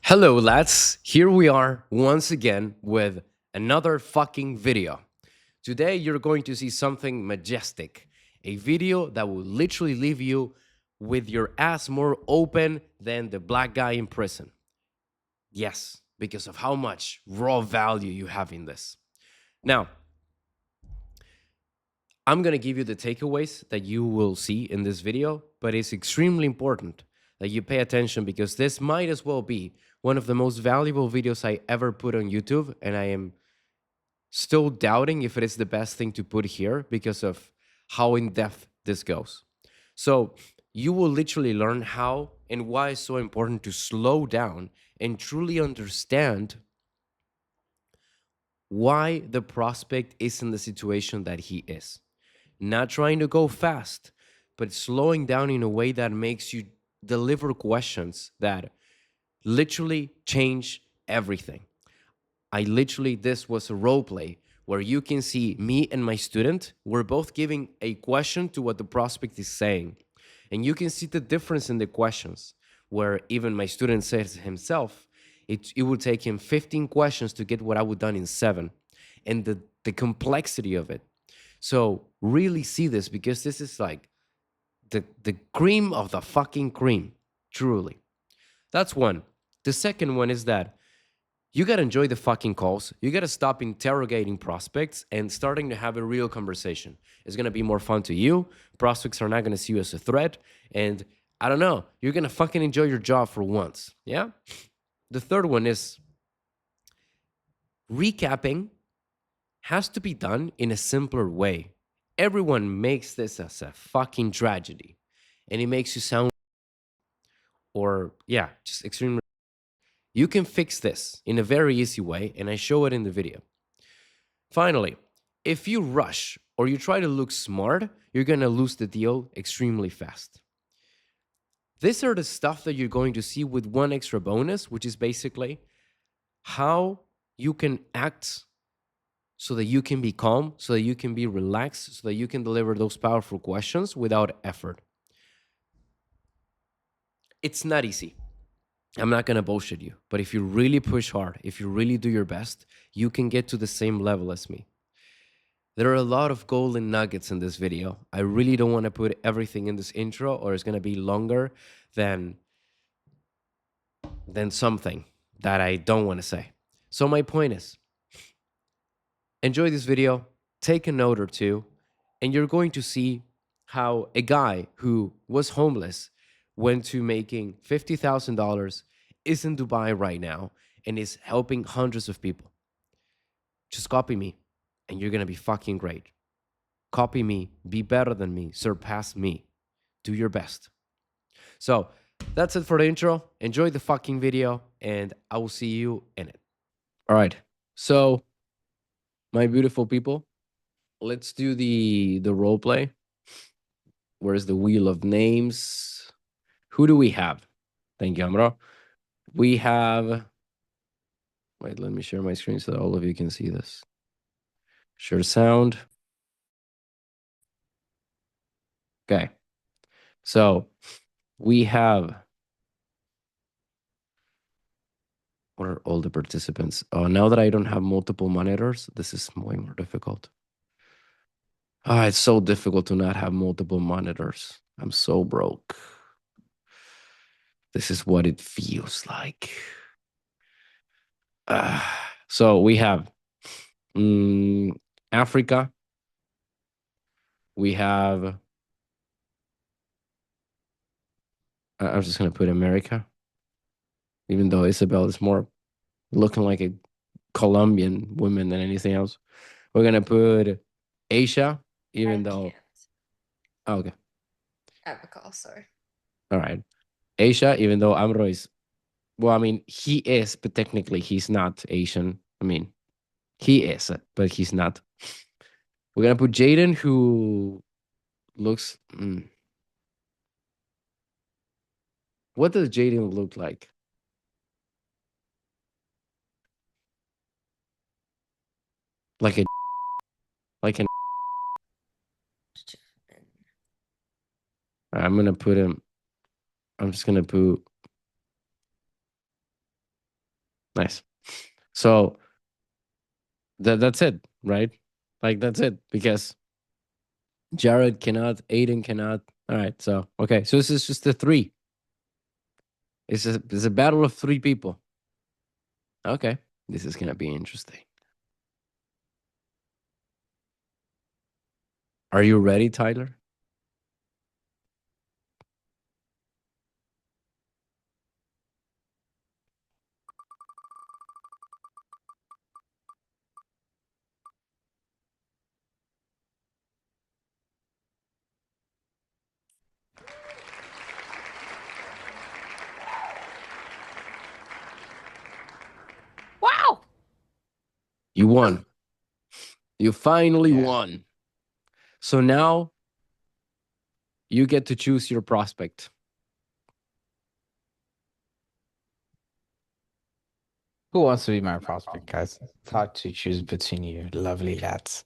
Hello, lads. Here we are once again with another fucking video. Today, you're going to see something majestic. A video that will literally leave you with your ass more open than the black guy in prison. Yes, because of how much raw value you have in this. Now, I'm going to give you the takeaways that you will see in this video, but it's extremely important that you pay attention because this might as well be one of the most valuable videos I ever put on YouTube. And I am still doubting if it is the best thing to put here because of how in depth this goes. So, you will literally learn how and why it's so important to slow down and truly understand why the prospect is in the situation that he is. Not trying to go fast, but slowing down in a way that makes you deliver questions that literally change everything. This was a role play where you can see me and my student, we're both giving a question to what the prospect is saying. And you can see the difference in the questions, where even my student says himself, it would take him 15 questions to get what I would done in 7. And the complexity of it. So really see this because this is like the cream of the fucking cream, truly. That's one. The second one is that you got to enjoy the fucking calls. You got to stop interrogating prospects and starting to have a real conversation. It's going to be more fun to you. Prospects are not going to see you as a threat. And I don't know, you're going to fucking enjoy your job for once. Yeah. The third one is recapping has to be done in a simpler way. Everyone makes this as a fucking tragedy and it makes you sound, or yeah, just extremely. You can fix this in a very easy way, and I show it in the video. Finally, if you rush or you try to look smart, you're gonna lose the deal extremely fast. These are the stuff that you're going to see with one extra bonus, which is basically how you can act so that you can be calm, so that you can be relaxed, so that you can deliver those powerful questions without effort. It's not easy. I'm not going to bullshit you, but if you really push hard, if you really do your best, you can get to the same level as me. There are a lot of golden nuggets in this video. I really don't want to put everything in this intro or it's going to be longer than something that I don't want to say. So my point is, enjoy this video, take a note or two, and you're going to see how a guy who was homeless went to making $50,000, is in Dubai right now, and is helping hundreds of people. Just copy me, and you're going to be fucking great. Copy me, be better than me, surpass me. Do your best. So that's it for the intro. Enjoy the fucking video, and I will see you in it. All right. So, my beautiful people, let's do the role play. Where's the wheel of names? Who do we have? Thank you, Amro. We have. Wait, let me share my screen so that all of you can see this. Share sound. Okay. So we have. What are all the participants? Oh, now that I don't have multiple monitors, this is way more difficult. Ah, it's so difficult to not have multiple monitors. I'm so broke. This is what it feels like. So we have Africa. We have. I'm just gonna put America, even though Isabel is more looking like a Colombian woman than anything else. We're gonna put Asia, even though. Oh, okay. I have a call, sorry. All right. Asia, even though Amro is. Well, I mean, he is, but technically he's not Asian. I mean, he is, but he's not. We're gonna put Jaden, who looks. What does Jaden look like? Like a. Like an. I'm gonna put him. I'm just gonna put. Nice. So that's it, right? Like that's it because Jared cannot, Aiden cannot. All right. So okay. So this is just the three. It's a battle of three people. Okay. This is gonna be interesting. Are you ready, Tyler? Wow. You won. You finally won. So now you get to choose your prospect. Who wants to be my prospect, guys? It's hard to choose between you, lovely lads.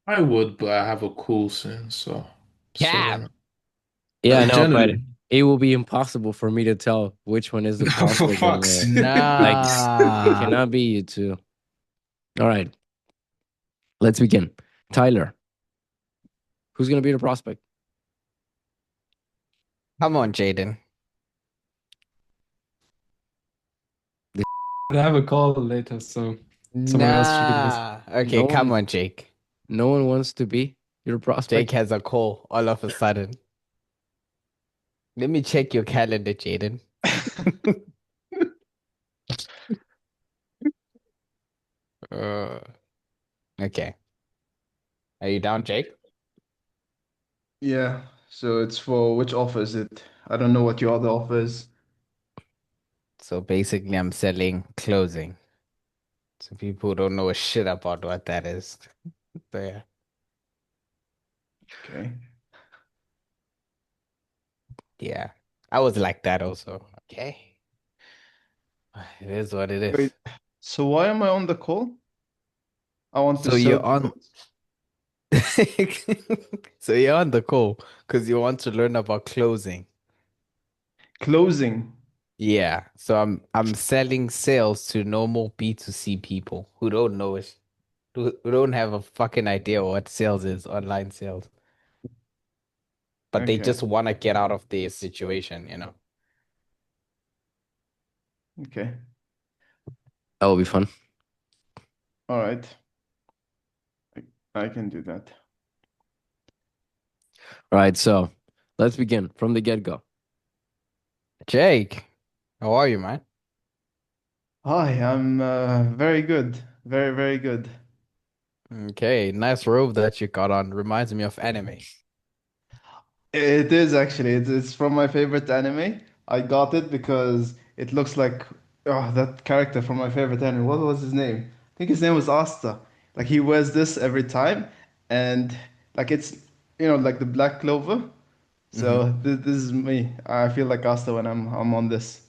I would, but I have a cool sense, so why Cam! not? Yeah, no, but Generally, it will be impossible for me to tell which one is the for prospect of fuck's the. sake. Like, it Nah. cannot be you two. All right, let's begin. Tyler, who's gonna be the prospect? Come on, Jaden. I have a call later, so someone else should be this. Nah. Okay, No come one, on, Jake. no one wants to be your Jake prospect. has a call all of a sudden. Let me check your calendar, Jaden. Uh, okay. Are you down, Jake? Yeah, so it's for which offer is it? I don't know what your other offer is. So basically, I'm selling closing. So people don't know a shit about what that is. So yeah. Okay. Yeah. I was like that also. Okay. It is what it is. Wait, so why am I on the call? I want to So sell you're on clothes. so you're on the call because you want to learn about closing. Closing. Yeah. So I'm selling sales to normal B2C people who don't know it, who don't have a fucking idea what sales is, online sales. But they Okay. just want to get out of their situation. Okay. That will be fun. All right. I can do that. All right, so let's begin from the get go. Jake, how are you, man? Hi, I'm very good. Very, very good. Okay, nice robe that you got on. Reminds me of anime. It is actually. It's from my favorite anime. I got it because it looks like that character from my favorite anime. What was his name? I think his name was Asta. Like he wears this every time, and like it's like the Black Clover. Hmm. So this is me. I feel like Asta when I'm on this.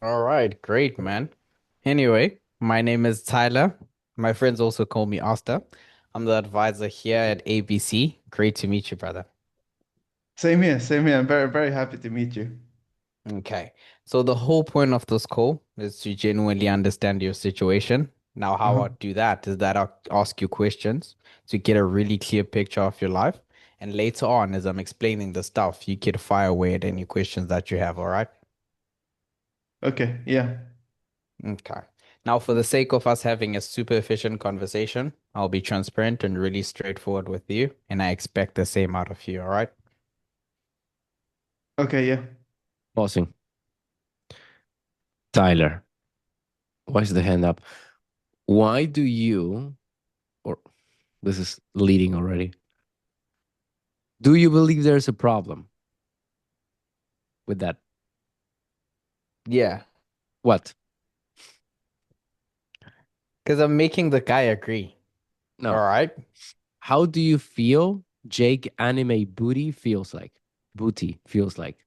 All right, great, man. Anyway, my name is Tyler. My friends also call me Asta. I'm the advisor here at ABC. Great to meet you, brother. Same here. Same here. I'm very, very happy to meet you. Okay, so the whole point of this call is to genuinely understand your situation. Now, how Uh-huh. I'll do that is that I'll ask you questions to get a really clear picture of your life. And later on, as I'm explaining the stuff, you can fire away at any questions that you have, all right? Okay. Yeah. Okay. Now, for the sake of us having a super efficient conversation, I'll be transparent and really straightforward with you, and I expect the same out of you, all right? Okay. Yeah. Pausing. Tyler, why is the hand up? Why do you, or this is leading already, do you believe there's a problem with that? Yeah, What? because I'm making the guy agree, all No. right? How do you feel Jake anime booty feels like? Booty feels like.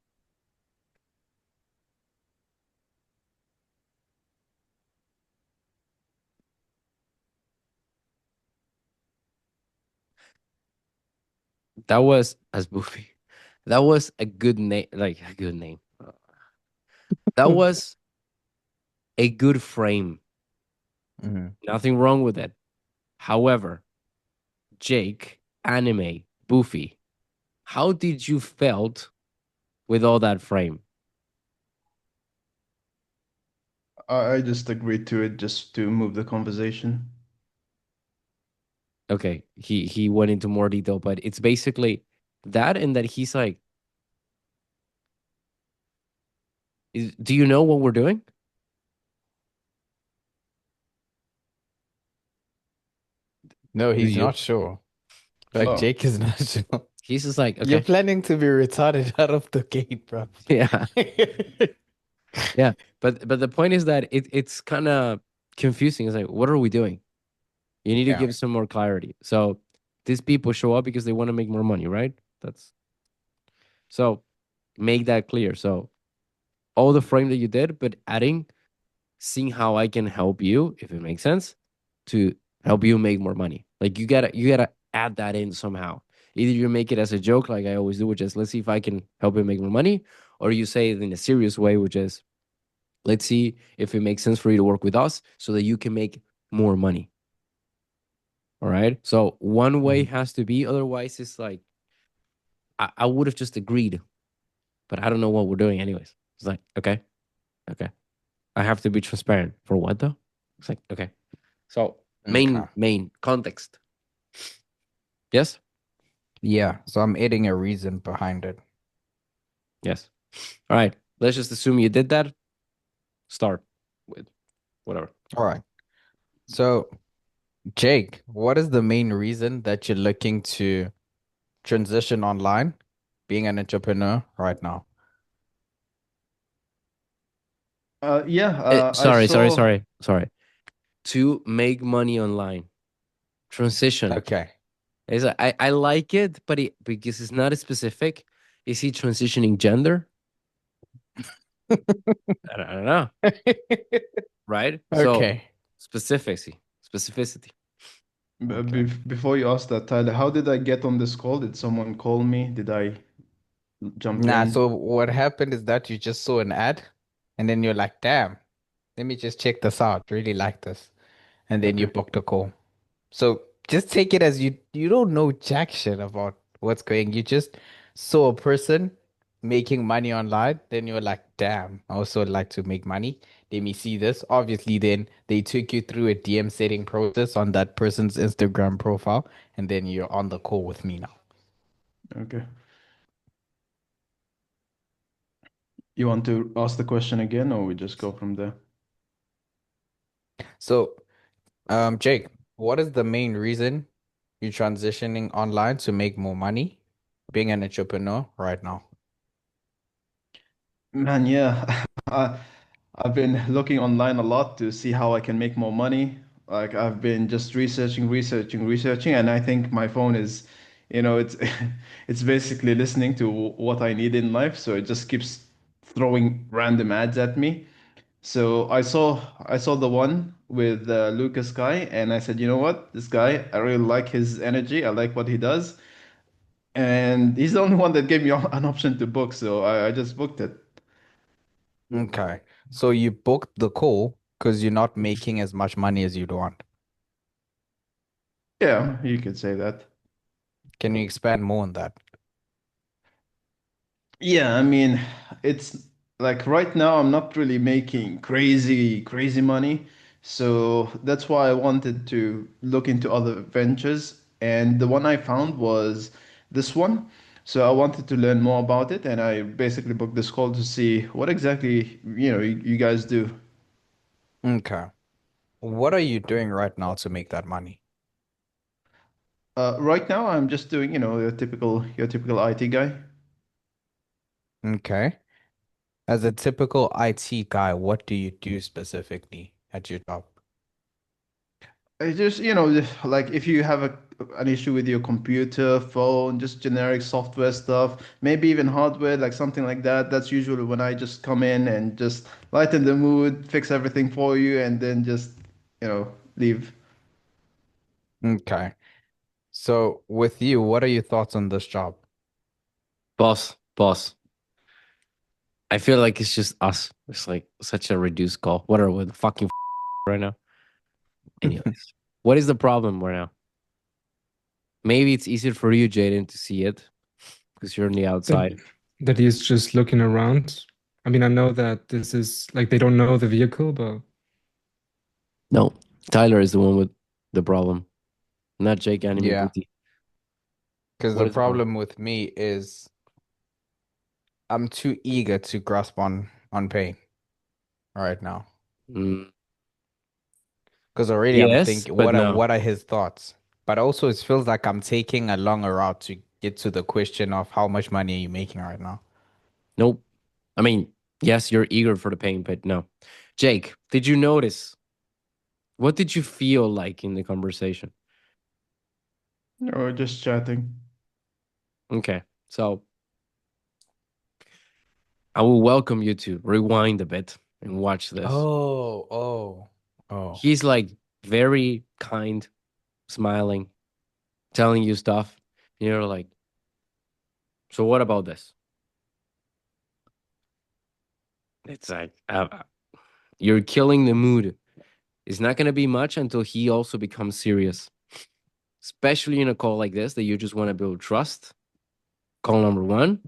That was as Boofy. That was a good name, like a good name. That was a good frame. Mhm. Nothing wrong with it. However, Jake, anime, Boofy, how did you felt with all that frame? I just agreed to it just to move the conversation. Okay, he went into more detail, but it's basically that and that he's like, do you know what we're doing? No, Do he's you? not sure. Like Oh, Jake is not sure. He's just like, You're okay, planning to be retarded out of the gate, bro. yeah, yeah. But the point is that it's kind of confusing. It's like, what are we doing? You need to Yeah. give some more clarity. So these people show up because they want to make more money, right? That's so make that clear. So all the frame that you did, but adding, seeing how I can help you, if it makes sense, to help you make more money. Like you gotta add that in somehow. Either you make it as a joke, like I always do, which is let's see if I can help you make more money, or you say it in a serious way, which is let's see if it makes sense for you to work with us so that you can make more money. All right. So one way Mhm. has to be, otherwise it's like I would have just agreed, but I don't know what we're doing anyways. It's like, okay, okay. I have to be transparent. For what though? It's like, okay. So Okay. main context. Yes? Yeah. So I'm adding a reason behind it. Yes. All right. Let's just assume you did that. Start with whatever. All right. So, Jake, what is the main reason that you're looking to transition online, being an entrepreneur right now? yeah. I Sorry, sorry, saw. sorry, sorry. To make money online. Transition. Okay. I like it, but because it's not specific. Is he transitioning gender? I don't know. Right? So Okay. specificity. Okay. Before you ask that, Tyler, how did I get on this call? Did someone call me? Did I jump Nah, in? so what happened is that you just saw an ad and then you're like, damn, let me just check this out. Really like this. And then you Okay. booked a call. So just take it as you don't know jack shit about what's going. You just saw a person making money online, then you're like, damn, I also like to make money. Let me see this. Obviously, then they took you through a DM setting process on that person's Instagram profile, and then you're on the call with me now. Okay. You want to ask the question again, or we just go from there? So, Jake, what is the main reason you're transitioning online to make more money, being an entrepreneur right now? Man, yeah. I, I've been looking online a lot to see how I can make more money. Like I've been just researching, and I think my phone is, it's it's basically listening to what I need in life, so it just keeps throwing random ads at me. So I saw the one with Lucas Guy, and I said, you know what, this guy, I really like his energy. I like what he does, and he's the only one that gave me an option to book, so I just booked it. Okay. So you booked the call because you're not making as much money as you'd want. Yeah, you could say that. Can you expand more on that? Yeah, I mean, it's like right now I'm not really making crazy money. So that's why I wanted to look into other ventures. And the one I found was this one. So I wanted to learn more about it, and I basically booked this call to see what exactly, you guys do. Okay. What are you doing right now to make that money? Right now I'm just doing, your typical IT guy. Okay. As a typical IT guy, what do you do specifically at your job? It's just, like if you have an issue with your computer, phone, just generic software stuff, maybe even hardware, like something like that. That's usually when I just come in and just lighten the mood, fix everything for you, and then just, leave. Okay. So with you, what are your thoughts on this job? Boss. I feel like it's just us. It's like such a reduced call. What are we the fucking right now? Anyways, what is the problem right now? Maybe it's easier for you, Jaden, to see it because you're on the That outside. that he's just looking around. I mean, I know that this is like they don't know the vehicle, but No, Tyler is the one with the problem, not Jake Anime Yeah, Booty. because What the is the problem? problem with me is I'm too eager to grasp on pain right now. Mm, Because already I'm yes, thinking, but no. what are his thoughts? But also, it feels like I'm taking a longer route to get to the question of how much money are you making right now? Nope. I mean, yes, you're eager for the pain, but no. Jake, did you notice? What did you feel like in the conversation? Or just chatting. Okay, so I will welcome you to rewind a bit and watch this. Oh. He's like very kind, smiling, telling you stuff. You're like, so what about this? It's like, you're killing the mood. It's not going to be much until he also becomes serious, especially in a call like this that you just want to build trust. Call number one,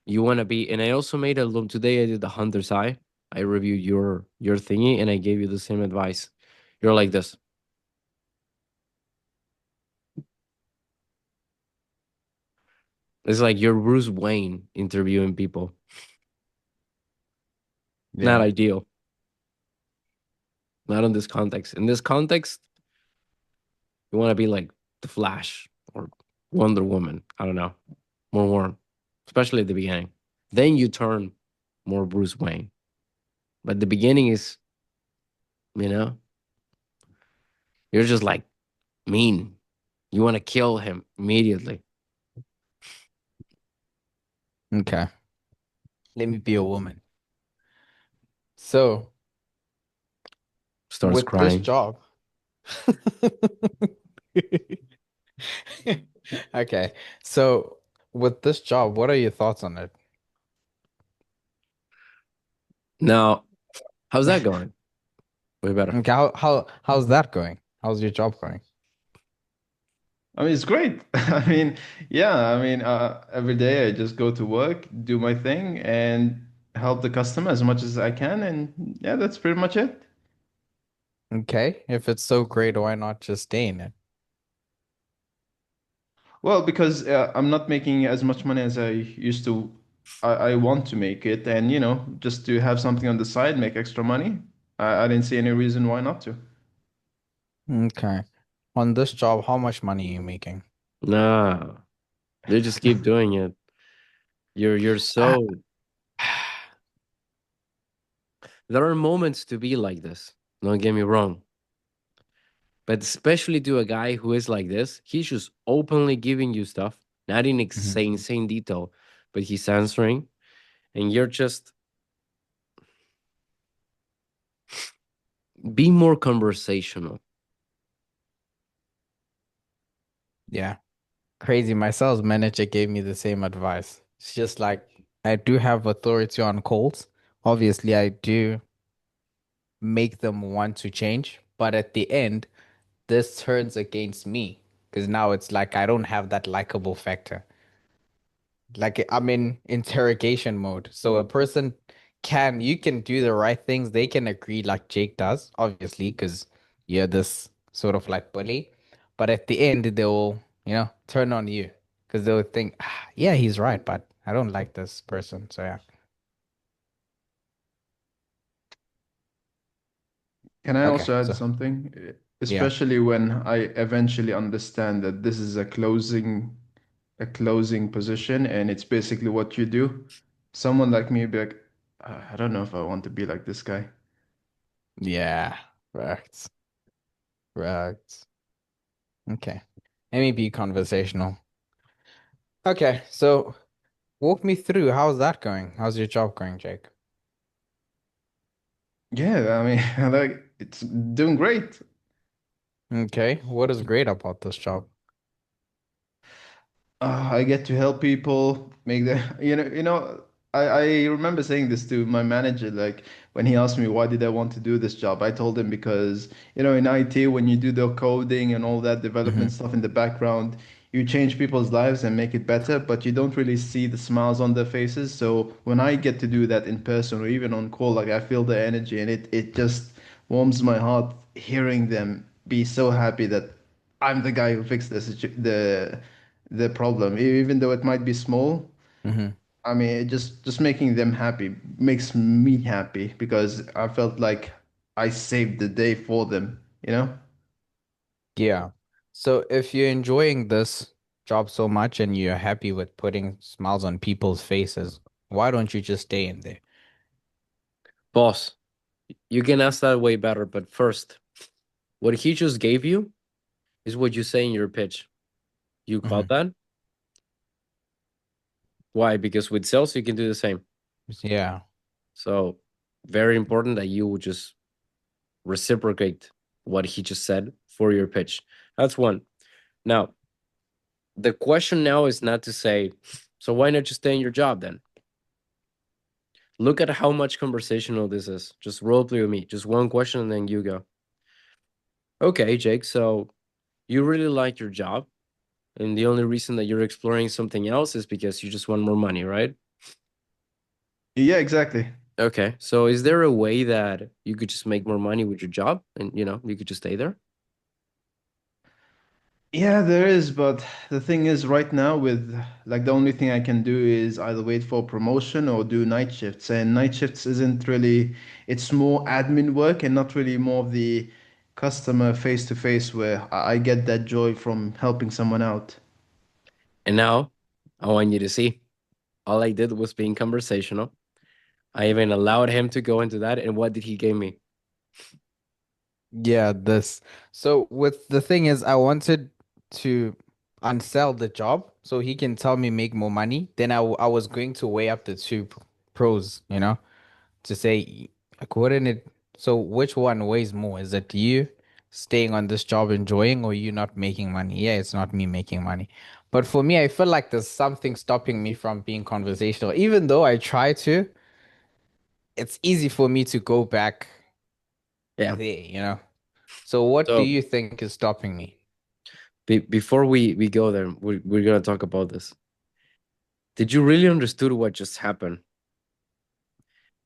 you want to be, and I also made a look today. I did the hunter's eye. I reviewed your thingy and I gave you the same advice. You're like this. It's like you're Bruce Wayne interviewing people. Not Yeah. ideal. Not in this context. In this context, you want to be like the Flash or Wonder Woman. I don't know. More warm, especially at the beginning. Then you turn more Bruce Wayne. But the beginning is, you know, you're just like mean. You want to kill him immediately. Okay. Let me be a woman. So, Starts with this crying. job, okay. So, with this job, what are your thoughts on it? Now, how's that going? Way better. Okay, how's that going? How's your job going? I mean, it's great. I mean, yeah, I mean, every day I just go to work, do my thing, and help the customer as much as I can. And yeah, that's pretty much it. Okay, if it's so great, why not just stay in it? Well, because I'm not making as much money as I used to. I want to make it, and just to have something on the side, make extra money. I didn't see any reason why not to. Okay. On this job, how much money are you making? Nah, they just keep doing it. You're Ah, so. There are moments to be like this. Don't get me wrong. But especially to a guy who is like this, he's just openly giving you stuff, not in mhm. insane detail, but he's answering, and you're just be more conversational. Yeah. Crazy. My sales manager gave me the same advice. It's just like I do have authority on calls. Obviously, I do make them want to change, but at the end, this turns against me because now it's like I don't have that likable factor. Like I'm in interrogation mode. So a person you can do the right things. They can agree like Jake does, obviously, because you're this sort of like bully. But at the end, they'll, turn on you because they'll think, yeah, he's right, but I don't like this person. So yeah. Can I Okay. also add So something? yeah. Especially when I eventually understand that this is a closing position and it's basically what you do. Someone like me be like, I don't know if I want to be like this guy." Yeah. Right. Right. Okay. Let me be conversational. Okay. So walk me through. How's that going? How's your job going, Jake? Yeah, I mean, like it's doing great. Okay. What is great about this job? I get to help people make the, I remember saying this to my manager, like when he asked me why did I want to do this job, I told him because, in IT, when you do the coding and all that Hmm. development stuff in the background, you change people's lives and make it better, but you don't really see the smiles on their faces. So when I get to do that in person or even on call, like I feel the energy and it just warms my heart hearing them be so happy that I'm the guy who fixed the problem, even though it might be small. Hmm. I mean, it just making them happy makes me happy because I felt like I saved the day for them, you know? Yeah. So if you're enjoying this job so much and you're happy with putting smiles on people's faces, why don't you just stay in there? Boss, you can ask that way better, but first, what he just gave you is what you say in your pitch. You caught Hmm. that? Why? Because with sales, you can do the same. Yeah. So, very important that you would just reciprocate what he just said for your pitch. That's one. Now, the question now is not to say, so why not just stay in your job then? Look at how much conversational this is. Just role play with me. Just one question and then you go. Okay, Jake, so you really like your job, and the only reason that you're exploring something else is because you just want more money, right? Yeah, exactly. Okay, so is there a way that you could just make more money with your job and you could just stay there? Yeah, there is, but the thing is, right now, with like the only thing I can do is either wait for promotion or do night shifts. And night shifts isn't really, it's more admin work and not really more of the customer face to face where I get that joy from helping someone out. And now I want you to see. All I did was being conversational. I even allowed him to go into that. And what did he give me? Yeah, this. So with the thing is, I wanted to unsell the job so he can tell me make more money. Then I was going to weigh up the two pros, to say, like, wouldn't it? So which one weighs more? Is it you staying on this job enjoying or you not making money? Yeah, it's not me making money. But for me, I feel like there's something stopping me from being conversational. Even though I try to, it's easy for me to go back Yeah. there. So what do So you think is stopping me? before we go there, we're gonna talk about this. Did you really understood what just happened?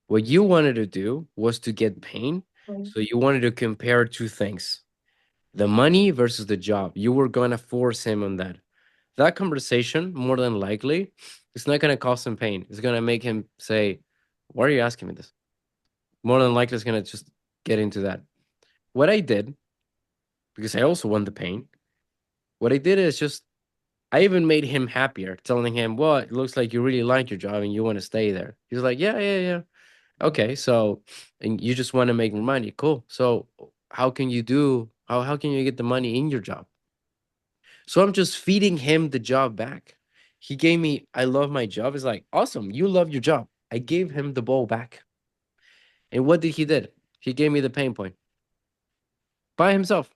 What you wanted to do was to get pain. So you wanted to compare two things, the money versus the job. You were going to force him on that. That conversation, more than likely, it's not going to cause him pain. It's going to make him say, why are you asking me this? More than likely, it's going to just get into that. What I did, because I also want the pain, what I did is just, I even made him happier, telling him, well, it looks like you really like your job and you want to stay there. He's like, yeah, yeah, yeah. Okay, so and you just want to make more money. Cool. So how can you get the money in your job? So I'm just feeding him the job back. He gave me, I love my job. It's like, awesome, you love your job. I gave him the ball back. And what did he did? He gave me the pain point by himself.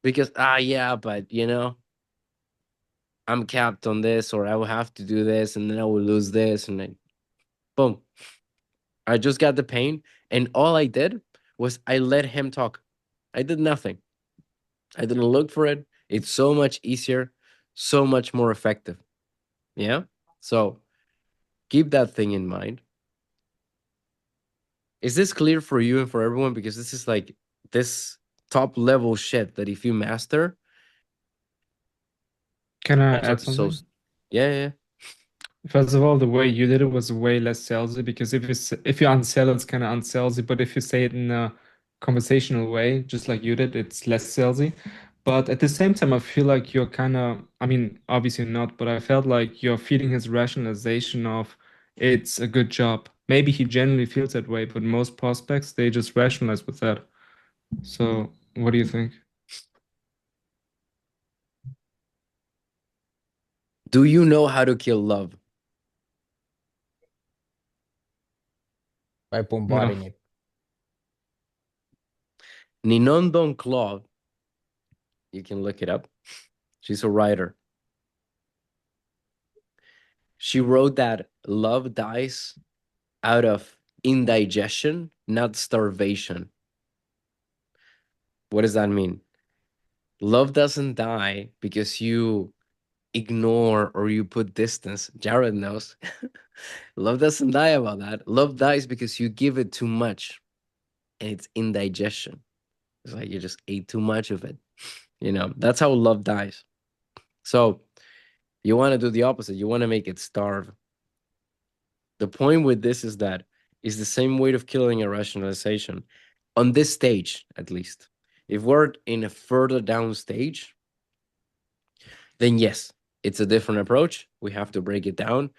Because yeah, but I'm capped on this, or I will have to do this, and then I will lose this, and then boom. I just got the pain, and all I did was I let him talk. I did nothing. I didn't look for it. It's so much easier, so much more effective. Yeah. So keep that thing in mind. Is this clear for you and for everyone? Because this is like this top level shit that if you master, Can I sales are add so. something? Yeah, yeah. First of all, the way you did it was way less salesy because if you unsell, it's kind of unsalesy. But if you say it in a conversational way, just like you did, it's less salesy. But at the same time, I feel like you're kind of, I mean, obviously not, but I felt like you're feeding his rationalization of it's a good job. Maybe he genuinely feels that way, but most prospects, they just rationalize with that. So, what do you think? Do you know how to kill love? By No. bombarding it. Ninon Don Claude, you can look it up. She's a writer. She wrote that love dies out of indigestion, not starvation. What does that mean? Love doesn't die because you ignore or you put distance. Jared knows. Love doesn't die about that. Love dies because you give it too much and it's indigestion. It's like you just ate too much of it. That's how love dies. So you want to do the opposite. You want to make it starve. The point with this is that it's the same way of killing a rationalization on this stage, at least. If we're in a further down stage, then yes, it's a different approach. We have to break it down,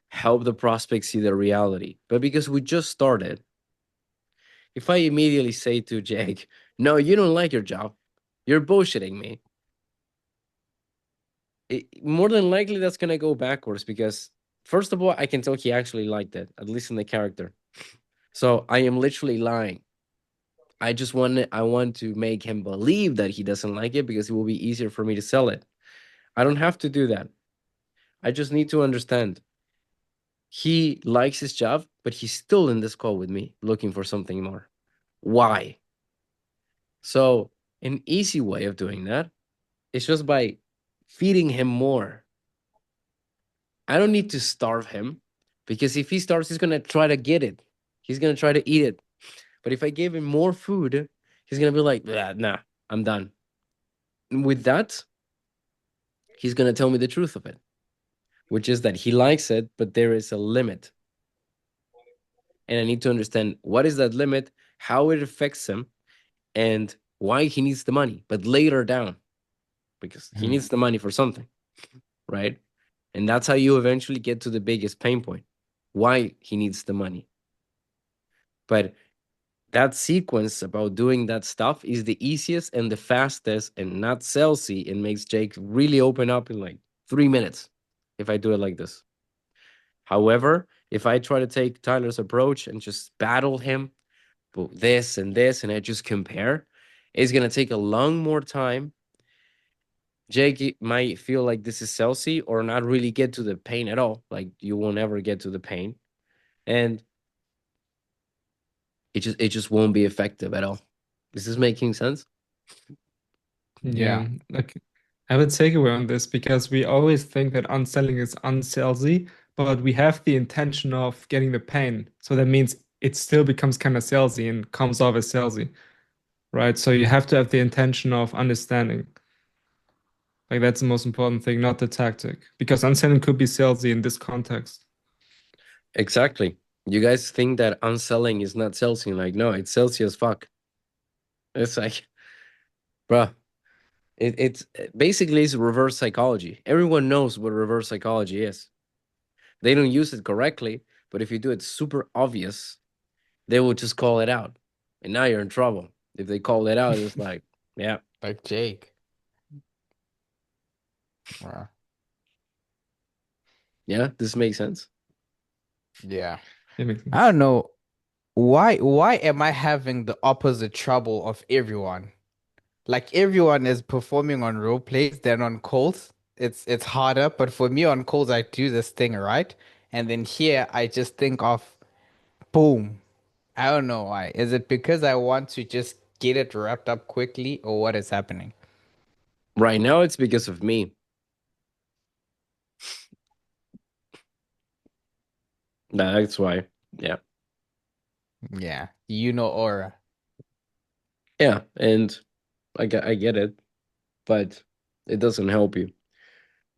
help the prospect see the reality. But because we just started, if I immediately say to Jake, no, you don't like your job, you're bullshitting me, more than likely that's going to go backwards because, first of all, I can tell he actually liked it, at least in the character. So I am literally lying. I want to make him believe that he doesn't like it because it will be easier for me to sell it. I don't have to do that. I just need to understand he likes his job, but he's still in this call with me looking for something more. Why? So an easy way of doing that is just by feeding him more. I don't need to starve him because if he starves, he's going to try to get it. He's going to try to eat it. But if I gave him more food, he's going to be like, nah, I'm done. And with that, he's going to tell me the truth of it, which is that he likes it, but there is a limit. And I need to understand what is that limit, how it affects him, and why he needs the money, but later down, because he needs the money for something, right? And that's how you eventually get to the biggest pain point, why he needs the money. But that sequence about doing that stuff is the easiest and the fastest and not salesy and makes Jake really open up in like 3 minutes if I do it like this. However, if I try to take Tyler's approach and just battle him, this and this, and I just compare, it's going to take a long more time. Jake might feel like this is salesy or not really get to the pain at all. Like you will never get to the pain. And it just won't be effective at all. This is making sense? Yeah, like I would take away on this because we always think that unselling is unsalesy, but we have the intention of getting the pain. So that means it still becomes kind of salesy and comes off as salesy, right? So you have to have the intention of understanding. Like that's the most important thing, not the tactic. Because unselling could be salesy in this context. Exactly. You guys think that unselling is not salesy. Like, no, it's salesy as fuck. It's like, bruh, it's basically it's reverse psychology. Everyone knows what reverse psychology is. They don't use it correctly, but if you do it super obvious, they will just call it out. And now you're in trouble. If they call it out, it's like, yeah, Like Jake. Wow. yeah, this makes sense. Yeah. It makes sense. I don't know. Why am I having the opposite trouble of everyone? Like everyone is performing on role plays, then on calls, it's harder. But for me on calls, I do this thing right, and then here I just think of boom. I don't know why. Is it because I want to just get it wrapped up quickly, or what is happening? Right now, it's because of me. That's why. Yeah. Yeah, you know aura. Yeah. And I get it, but it doesn't help you.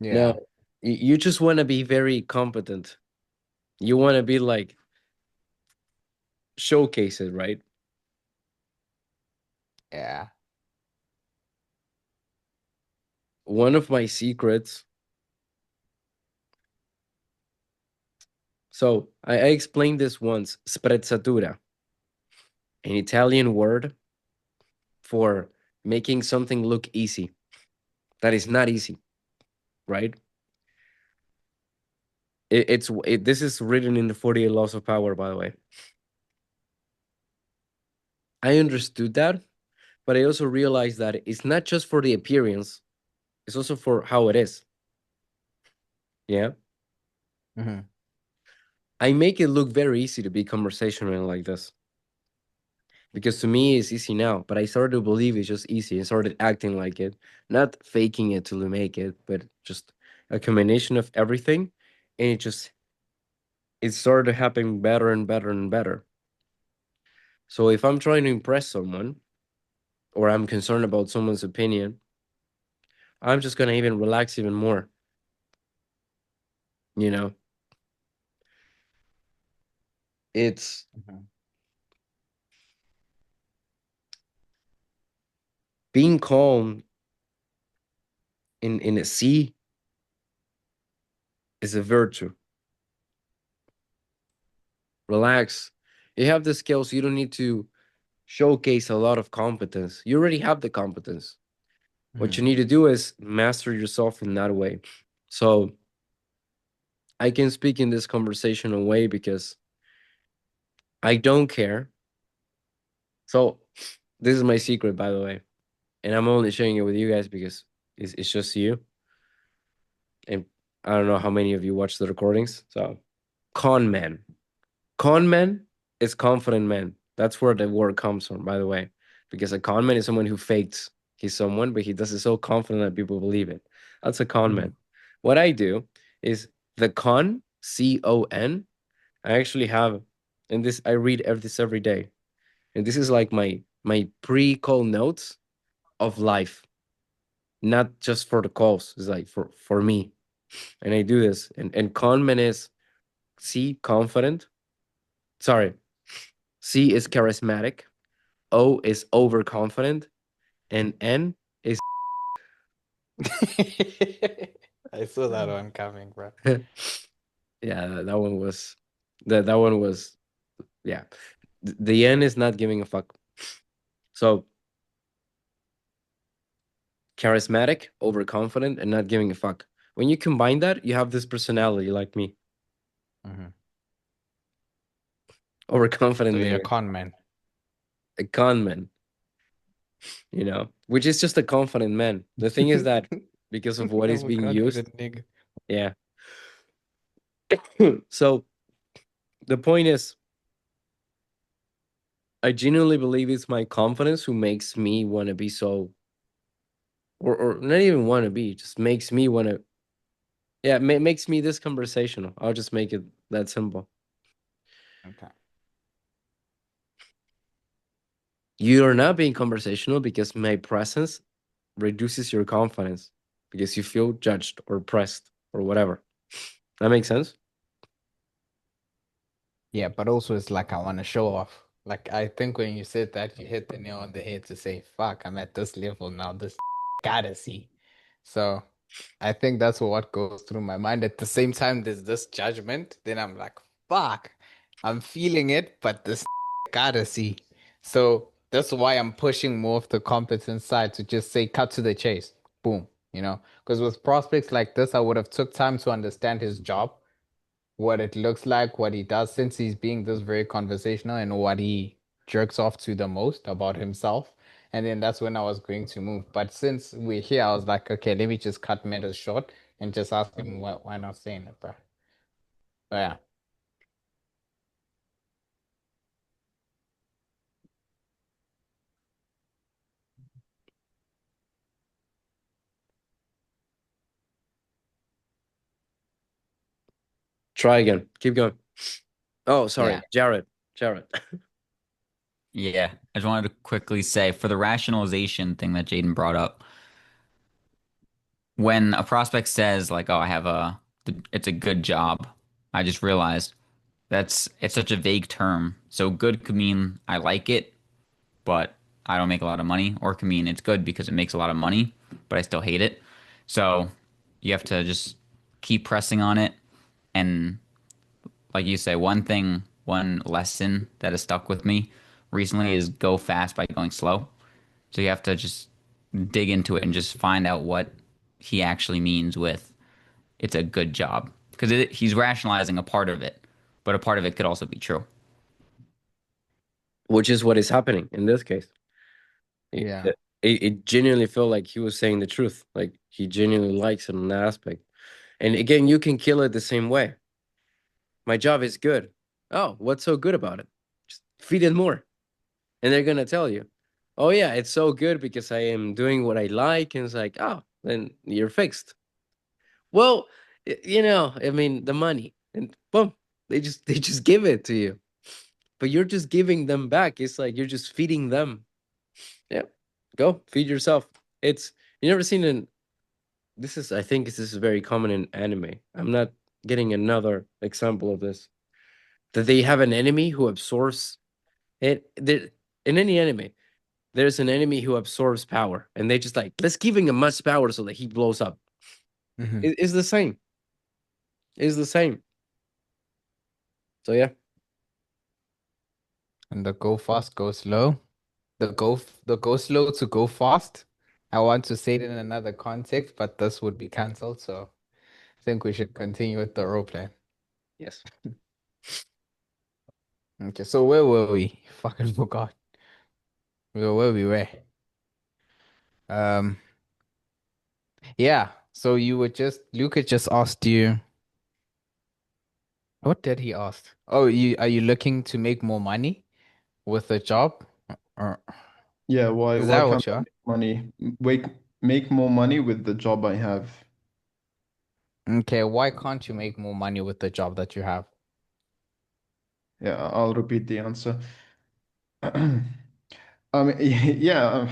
Yeah, Now, you just want to be very competent. You want to be like, showcase it, right? yeah. One of my secrets. So I explained this once. Sprezzatura, an Italian word for making something look easy. That is not easy, right? This is written in the 48 Laws of Power, by the way. I understood that, but I also realized that it's not just for the appearance, it's also for how it is. Yeah. Hmm. I make it look very easy to be conversational like this. Because to me it's easy now, but I started to believe it's just easy and started acting like it, not faking it to make it, but just a combination of everything. And it started to happen better and better and better. So if I'm trying to impress someone or I'm concerned about someone's opinion, I'm just gonna even relax even more. You know, it's Mhm. being calm in a sea is a virtue. Relax. You have the skills. You don't need to showcase a lot of competence. You already have the competence. What you Mhm. need to do is master yourself in that way. So I can speak in this conversational way because I don't care. So this is my secret, by the way, and I'm only sharing it with you guys because it's just you. And I don't know how many of you watch the recordings. So con man. Con man is confident man. That's where the word comes from, by the way. Because a con man is someone who fakes he's someone, but he does it so confident that people believe it. That's a con man. Mhm. What I do is the con, C-O-N. I actually have, and this I read this every day. And this is like my pre-call notes of life, not just for the calls. It's like for me. And I do this. And con man is C, confident. Sorry, C is charismatic. O is overconfident. And N is I saw that one coming, bro. yeah, that one was that one was yeah. The N is not giving a fuck. So charismatic, overconfident, and not giving a fuck. When you combine that, you have this personality like me. Mhm. Overconfident So you're a nigga. con man. A con man, which is just a confident man. The thing is that because of what is I'm a being used, confident nigga. yeah. So the point is, I genuinely believe it's my confidence who makes me want to be so, or not even want to be, just makes me want to, yeah, makes me this conversational. I'll just make it that simple. Okay. You're not being conversational because my presence reduces your confidence because you feel judged or pressed or whatever. That makes sense? Yeah, but also it's like I want to show off. Like I think when you said that, you hit the nail on the head to say, "Fuck, I'm at this level now. This gotta see." So I think that's what goes through my mind. At the same time, there's this judgment. Then I'm like, "Fuck, I'm feeling it, but this gotta see." So that's why I'm pushing more of the competence side to just say, "Cut to the chase." Boom. Because with prospects like this, I would have took time to understand his job, what it looks like, what he does, since he's being this very conversational, and what he jerks off to the most about himself. And then that's when I was going to move. But since we're here, I was like, okay, let me just cut matters short and just ask him why not saying it, bro. But yeah. Try again. Keep going. Oh, sorry. Yeah. Jared. Jared. Yeah, I just wanted to quickly say for the rationalization thing that Jaden brought up, when a prospect says like, "Oh, I have it's a good job," I just realized it's such a vague term. So good could mean I like it, but I don't make a lot of money, or it could mean it's good because it makes a lot of money, but I still hate it. So you have to just keep pressing on it, and like you say, one lesson that has stuck with me recently is go fast by going slow. So you have to just dig into it and just find out what he actually means with it's a good job. Because he's rationalizing a part of it, but a part of it could also be true. Which is what is happening in this case. It, Yeah. it genuinely felt like he was saying the truth. Like he genuinely likes it in that aspect. And again, you can kill it the same way. My job is good. Oh, what's so good about it? Just feed it more. And they're gonna tell you, oh yeah, it's so good because I am doing what I like. And it's like, oh, then you're fixed. Well, I mean, the money, and boom, they just give it to you. But you're just giving them back. It's like you're just feeding them. Yeah, go feed yourself. It's you never seen an. This is I think this is very common in anime. I'm not getting another example of this. That they have an enemy who absorbs it. In any anime, there's an enemy who absorbs power, and they just like let's give him much power so that he blows up. Hmm. It's the same. It's the same. So yeah, And the go fast, go slow. The go slow to go fast. I want to say it in another context, but this would be cancelled, so I think we should continue with the role play. yes. Okay, so where were we? Fucking forgot. We were where we were. Um, yeah. So you were just Luca just asked you, what did he ask? Oh, you are you looking to make more money with a job? Or Yeah, why is why that can't what you I are? make money make more money with the job I have? Okay, why can't you make more money with the job that you have? Yeah, I'll repeat the answer. Yeah,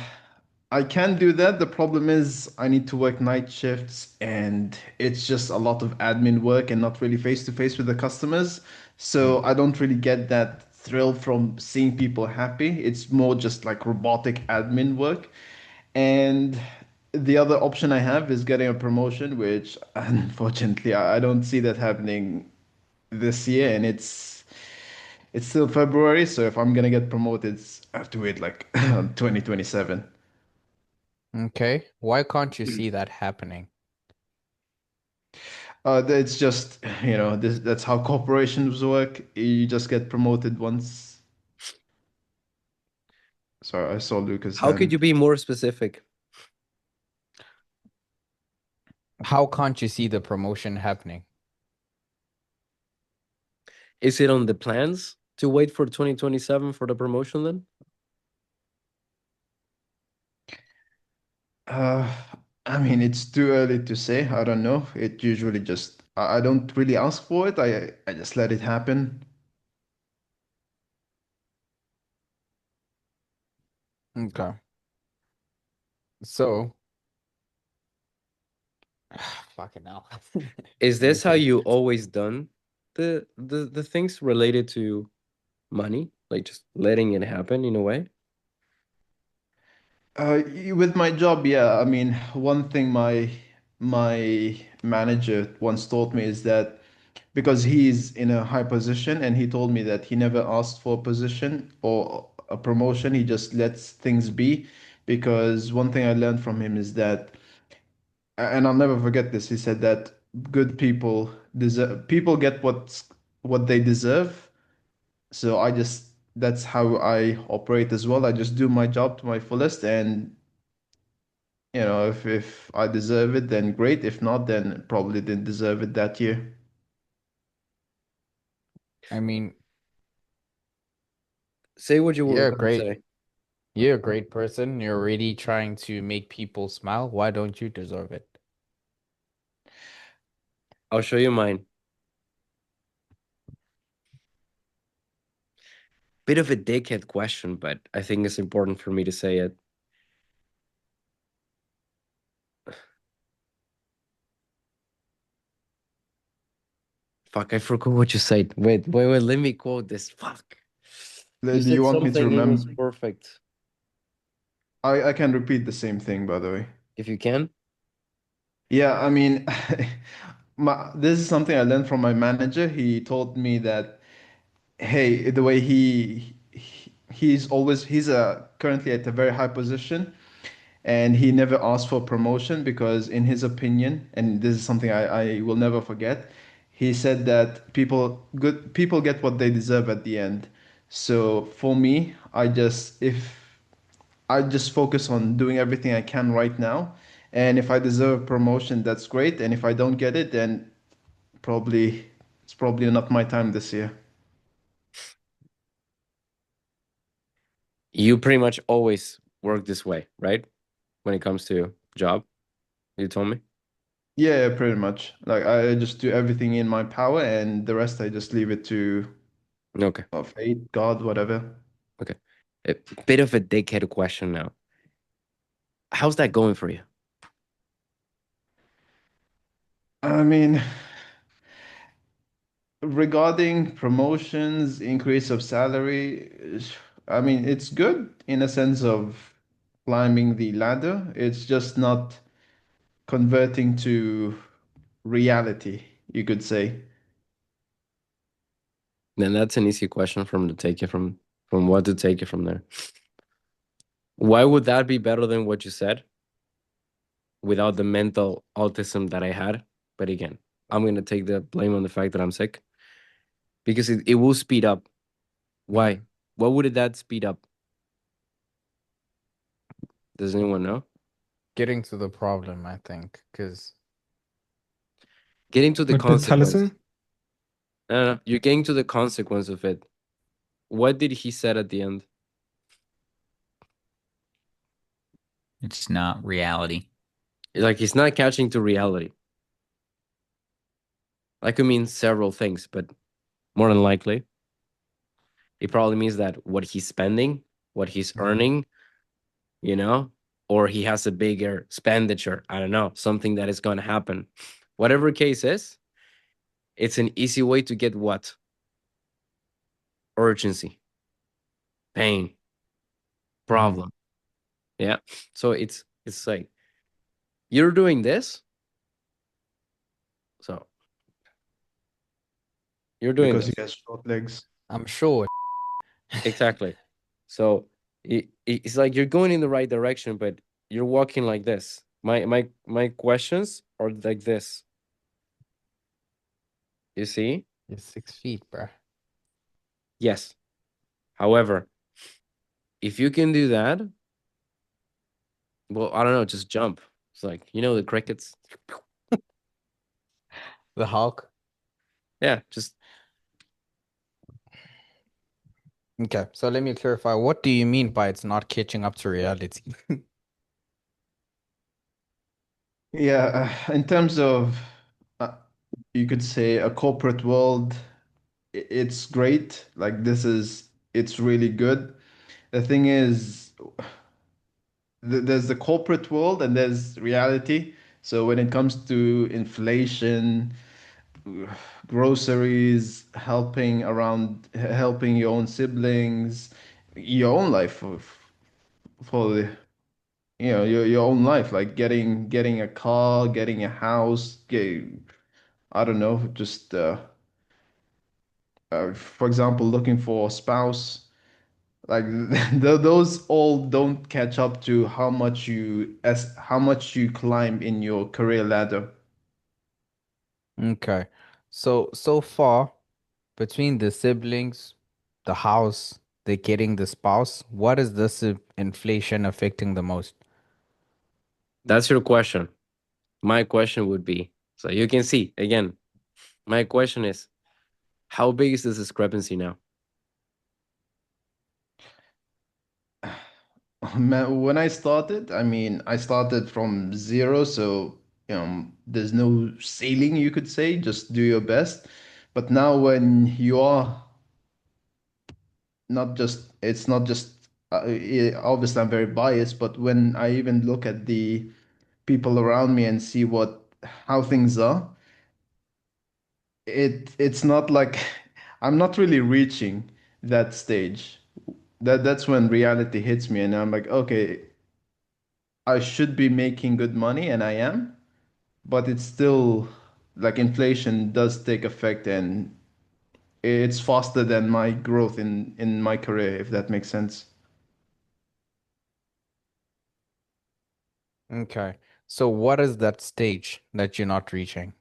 I can do that. The problem is I need to work night shifts and it's just a lot of admin work and not really face to face with the customers. So Mm. I don't really get that thrill from seeing people happy. It's more just like robotic admin work. And the other option I have is getting a promotion, which unfortunately I don't see that happening this year. And it's still February, so if I'm gonna get promoted, I have to wait like 2027. Okay, why can't you see that happening? It's just, that's how corporations work. You just get promoted once. Sorry, I saw Lucas' How could you hand. be more specific? How can't you see the promotion happening? Is it on the plans to wait for 2027 for the promotion then? Uh, I mean, it's too early to say. I don't know. It usually just, I don't really ask for it. I just let it happen. Okay, so fucking hell. Is this how Okay. you always done the things related to money? Like just letting it happen in a way? With my job, yeah. I mean, one thing my manager once told me is that because he's in a high position and he told me that he never asked for a position or a promotion, he just lets things be. Because one thing I learned from him is that, and I'll never forget this, he said that good people get what they deserve. So that's how I operate as well. I just do my job to my fullest, and if I deserve it, then great. If not, then probably didn't deserve it that year. I mean, Say what you were you're gonna great. say. You're a great person. You're really trying to make people smile. Why don't you deserve it? I'll show you mine. Bit of a dickhead question, but I think it's important for me to say it. Fuck, I forgot what you said. Wait, let me quote this. Fuck. You Do you said want me to something, it was remember? perfect. I can repeat the same thing, by the way. If you can. Yeah, I mean, this is something I learned from my manager. He told me that, hey, the way he's currently at a very high position, and he never asked for promotion because, in his opinion, and this is something I will never forget, he said that good people get what they deserve at the end. So for me, I just focus on doing everything I can right now. And if I deserve a promotion, that's great. And if I don't get it, then probably it's probably not my time this year. You pretty much always work this way, right? When it comes to job, you told me. Yeah, pretty much. Like I just do everything in my power, and the rest I just leave it to Okay. fate, God, whatever. Okay. A bit of a dickhead question now. How's that going for you? I mean, regarding promotions, increase of salary, I mean, it's good in a sense of climbing the ladder. It's just not converting to reality, you could say. Then that's an easy question from to take it from what to take it from there. Why would that be better than what you said without the mental autism that I had? But again, I'm gonna take the blame on the fact that I'm sick because it will speed up. Why? Mm. What would that speed up? Does anyone know? Getting to the problem, I think, because Getting to the With the consequence. talisman? No, you're getting to the consequence of it. What did he said at the end? It's not reality. Like he's not catching to reality. That could mean several things, but more than likely, it probably means that what he's spending, what he's earning, you know, or he has a bigger expenditure. I don't know, something that is going to happen. Whatever case is, it's an easy way to get what? Urgency, pain, problem. Yeah. So it's like you're doing this. So you're doing Because he this. has short legs. I'm sure. Exactly. So it's like you're going in the right direction, but you're walking like this. My questions are like this. You see? You're 6 feet, bruh. Yes. However, if you can do that, well, I don't know, just jump. It's like, the crickets. The Hulk. Yeah, just Okay, so let me clarify. What do you mean by it's not catching up to reality? Yeah, in terms of, uh, you could say a corporate world, it's great. Like it's really good. The thing is, there's the corporate world and there's reality. So when it comes to inflation, groceries, helping your own siblings, your own life for the, your own life, like getting a car, getting a house, I don't know, just for example, looking for a spouse. Like those all don't catch up to how much you climb in your career ladder. Okay. So far, between the siblings, the house, the getting the spouse, what is this inflation affecting the most? that's your question. My question would be, so you can see again, my question is, how big is this discrepancy now? When I started, I mean, I started from zero, so there's no ceiling, you could say. Just do your best. But now, when you are it's not just obviously I'm very biased, but when I even look at the people around me and see how things are, it's not like I'm not really reaching that stage. That's when reality hits me, and I'm like, okay, I should be making good money, and I am, but it's still like inflation does take effect, and it's faster than my growth in my career, if that makes sense. Okay. So what is that stage that you're not reaching?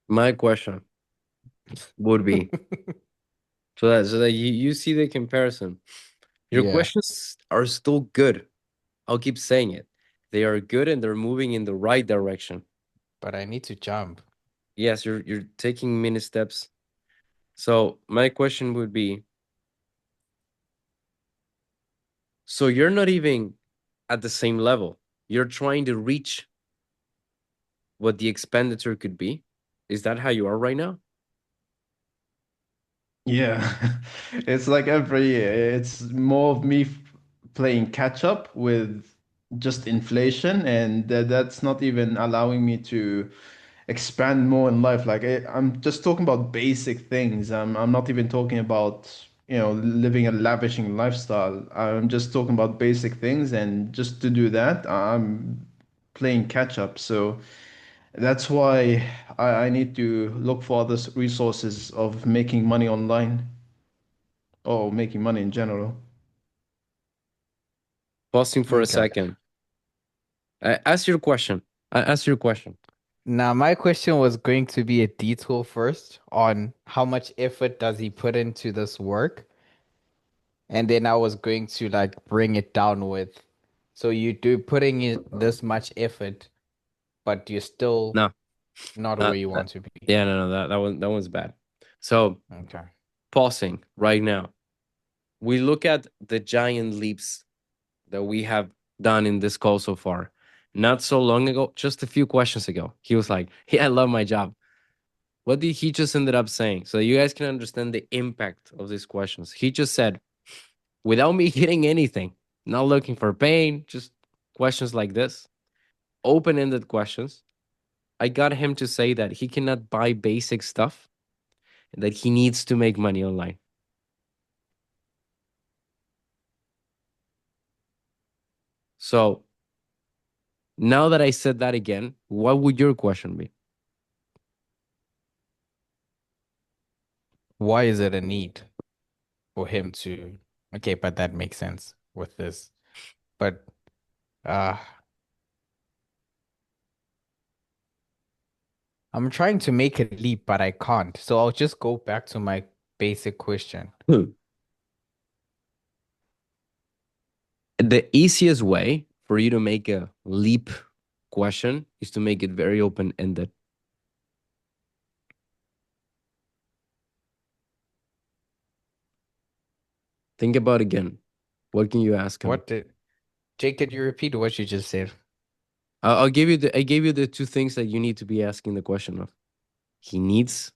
My question would be, so that you see the comparison. Your Yeah, questions are still good. I'll keep saying it. They are good and they're moving in the right direction. but I need to jump. Yes, you're taking mini steps. So my question would be, so you're not even at the same level. You're trying to reach what the expenditure could be. Is that how you are right now? Yeah, it's like every year. It's more of me playing catch up with just inflation, and that's not even allowing me to expand more in life. Like I'm just talking about basic things. I'm not even talking about, living a lavishing lifestyle. I'm just talking about basic things, and just to do that, I'm playing catch up. So that's why I need to look for other resources of making money online or making money in general. Pausing for a Okay. second. Ask your question. Ask your question. Now, my question was going to be a detour first on how much effort does he put into this work, and then I was going to like bring it down with, so you do putting in this much effort, but you're still No, not where not you that. want to be. Yeah, no, that one's bad. So Okay. pausing right now. We look at the giant leaps that we have done in this call so far. Not so long ago, just a few questions ago, he was like, "Yeah, I love my job." What did he just ended up saying? So you guys can understand the impact of these questions. He just said, without me hitting anything, not looking for pain, just questions like this, open-ended questions. I got him to say that he cannot buy basic stuff, and that he needs to make money online. So now that I said that again, what would your question be? Why is it a need for him to? Okay, but that makes sense with this. But uh I'm trying to make a leap, but I can't. So I'll just go back to my basic question. The easiest way for you to make a leap question is to make it very open-ended. Think about again. What can you ask him? What did Jake, did you repeat what you just said? I'll give you the I gave you the two things that you need to be asking the question of. He needs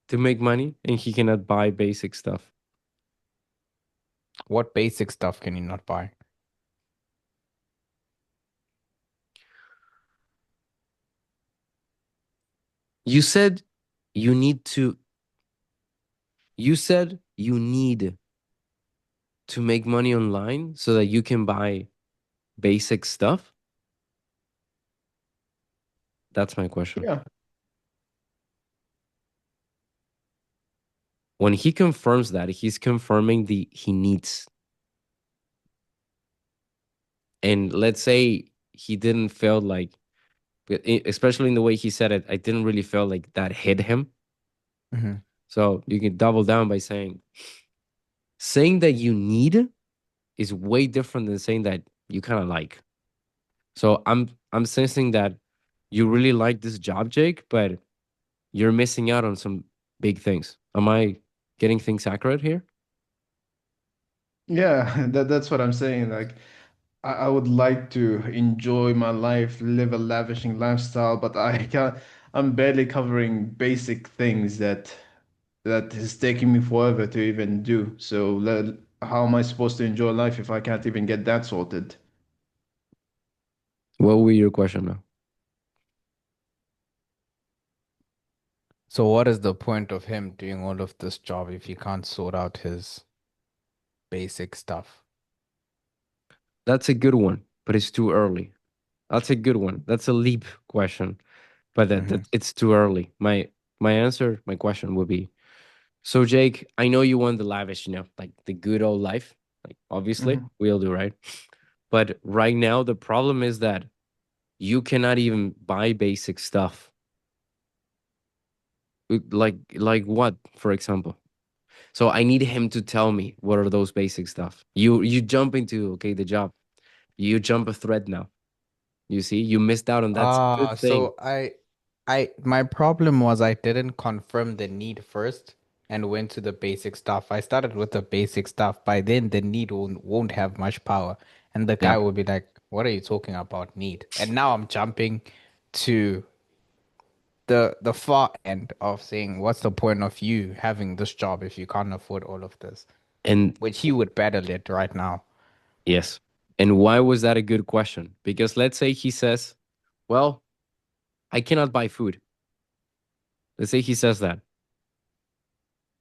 to make money and he cannot buy basic stuff. What basic stuff can you not buy? You said you need to you said you need to make money online so that you can buy basic stuff. That's my question. Yeah. When he confirms that, he's confirming the he needs. And let's say he didn't feel like, especially in the way he said it, I didn't really feel like that hit him. Mhm. So you can double down by saying that you need is way different than saying that you kind of like. So I'm sensing that you really like this job, Jake, but you're missing out on some big things. Am I getting things accurate here? Yeah, that's what I'm saying. Like, I would like to enjoy my life, live a lavishing lifestyle, but I can't. I'm barely covering basic things that is taking me forever to even do. So, how am I supposed to enjoy life if I can't even get that sorted? What will be your question now? So what is the point of him doing all of this job if he can't sort out his basic stuff? That's a good one, but it's too early. That's a good one. That's a leap question, but Hmm. that it's too early. My answer, my question would be, so Jake, I know you want the lavish, like the good old life. Like obviously Mhm. we all do, right? But right now the problem is that you cannot even buy basic stuff. Like what, for example? So I need him to tell me what are those basic stuff. You jump into okay the job. You jump a thread now. You see, you missed out on that good Ah, thing. My problem was I didn't confirm the need first and went to the basic stuff. I started with the basic stuff. By then the need won't have much power. And the guy Yeah. will be like, what are you talking about need? And now I'm jumping to the far end of saying, what's the point of you having this job if you can't afford all of this? And Which he would battle it right now. yes. And why was that a good question? Because let's say he says, well, I cannot buy food. Let's say he says that.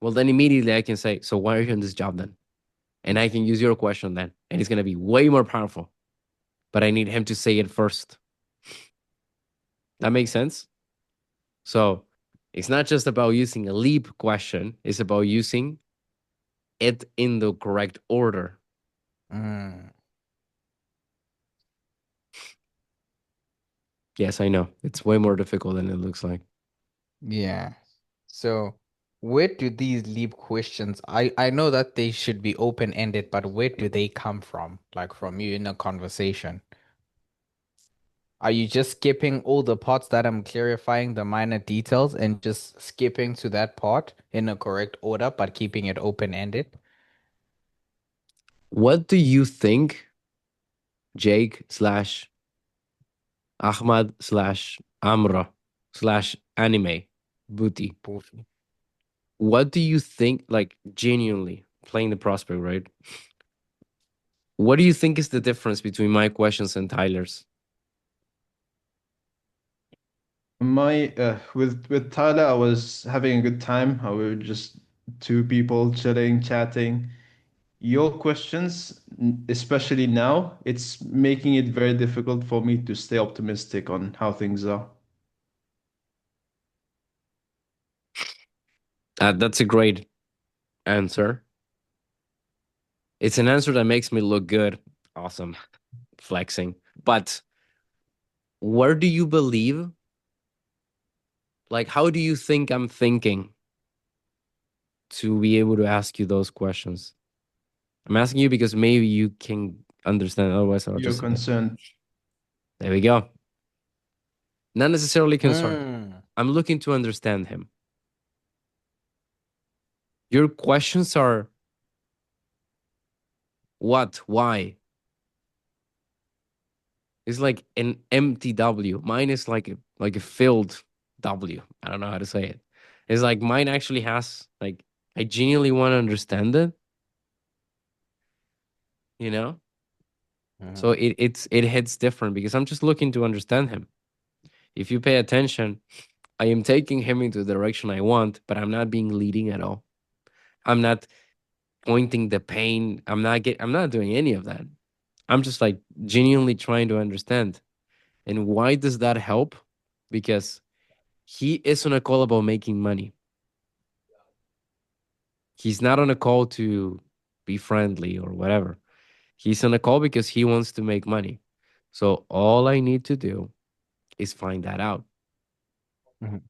Well, then immediately I can say, so why are you in this job then? And I can use your question then. And it's going to be way more powerful. But I need him to say it first. That makes sense? So it's not just about using a leap question, it's about using it in the correct order. Mm, Yes, I know. It's way more difficult than it looks like. yeah. So where do these leap questions, I know that they should be open-ended, but where do they come from? Like from you in a conversation? Are you just skipping all the parts that I'm clarifying the minor details and just skipping to that part in a correct order, but keeping it open-ended? What do you think, Jake slash Ahmad slash Amra slash anime booty? Boofy. What do you think, like genuinely playing the prospect, right? What do you think is the difference between my questions and Tyler's? My with Tyler, I was having a good time. We were just two people chilling, chatting. Your questions, especially now, it's making it very difficult for me to stay optimistic on how things are. That's a great answer. It's an answer that makes me look good. Awesome. Flexing. But where do you believe? Like, how do you think I'm thinking to be able to ask you those questions? I'm asking you because maybe you can understand. Otherwise, I'll You're just say it. concerned. There we go. Not necessarily concerned. Mm. I'm looking to understand him. Your questions are what? Why? It's like an empty W. Mine is like a filled W. I don't know how to say it. It's like mine actually has like I genuinely want to understand it, you know? So Mhm. it hits different because I'm just looking to understand him. If you pay attention, I am taking him into the direction I want, but I'm not being leading at all. I'm not pointing the pain. I'm not doing any of that. I'm just like genuinely trying to understand. And why does that help? Because he is on a call about making money. He's not on a call to be friendly or whatever. He's on a call because he wants to make money. So all I need to do is find that out. Mhm.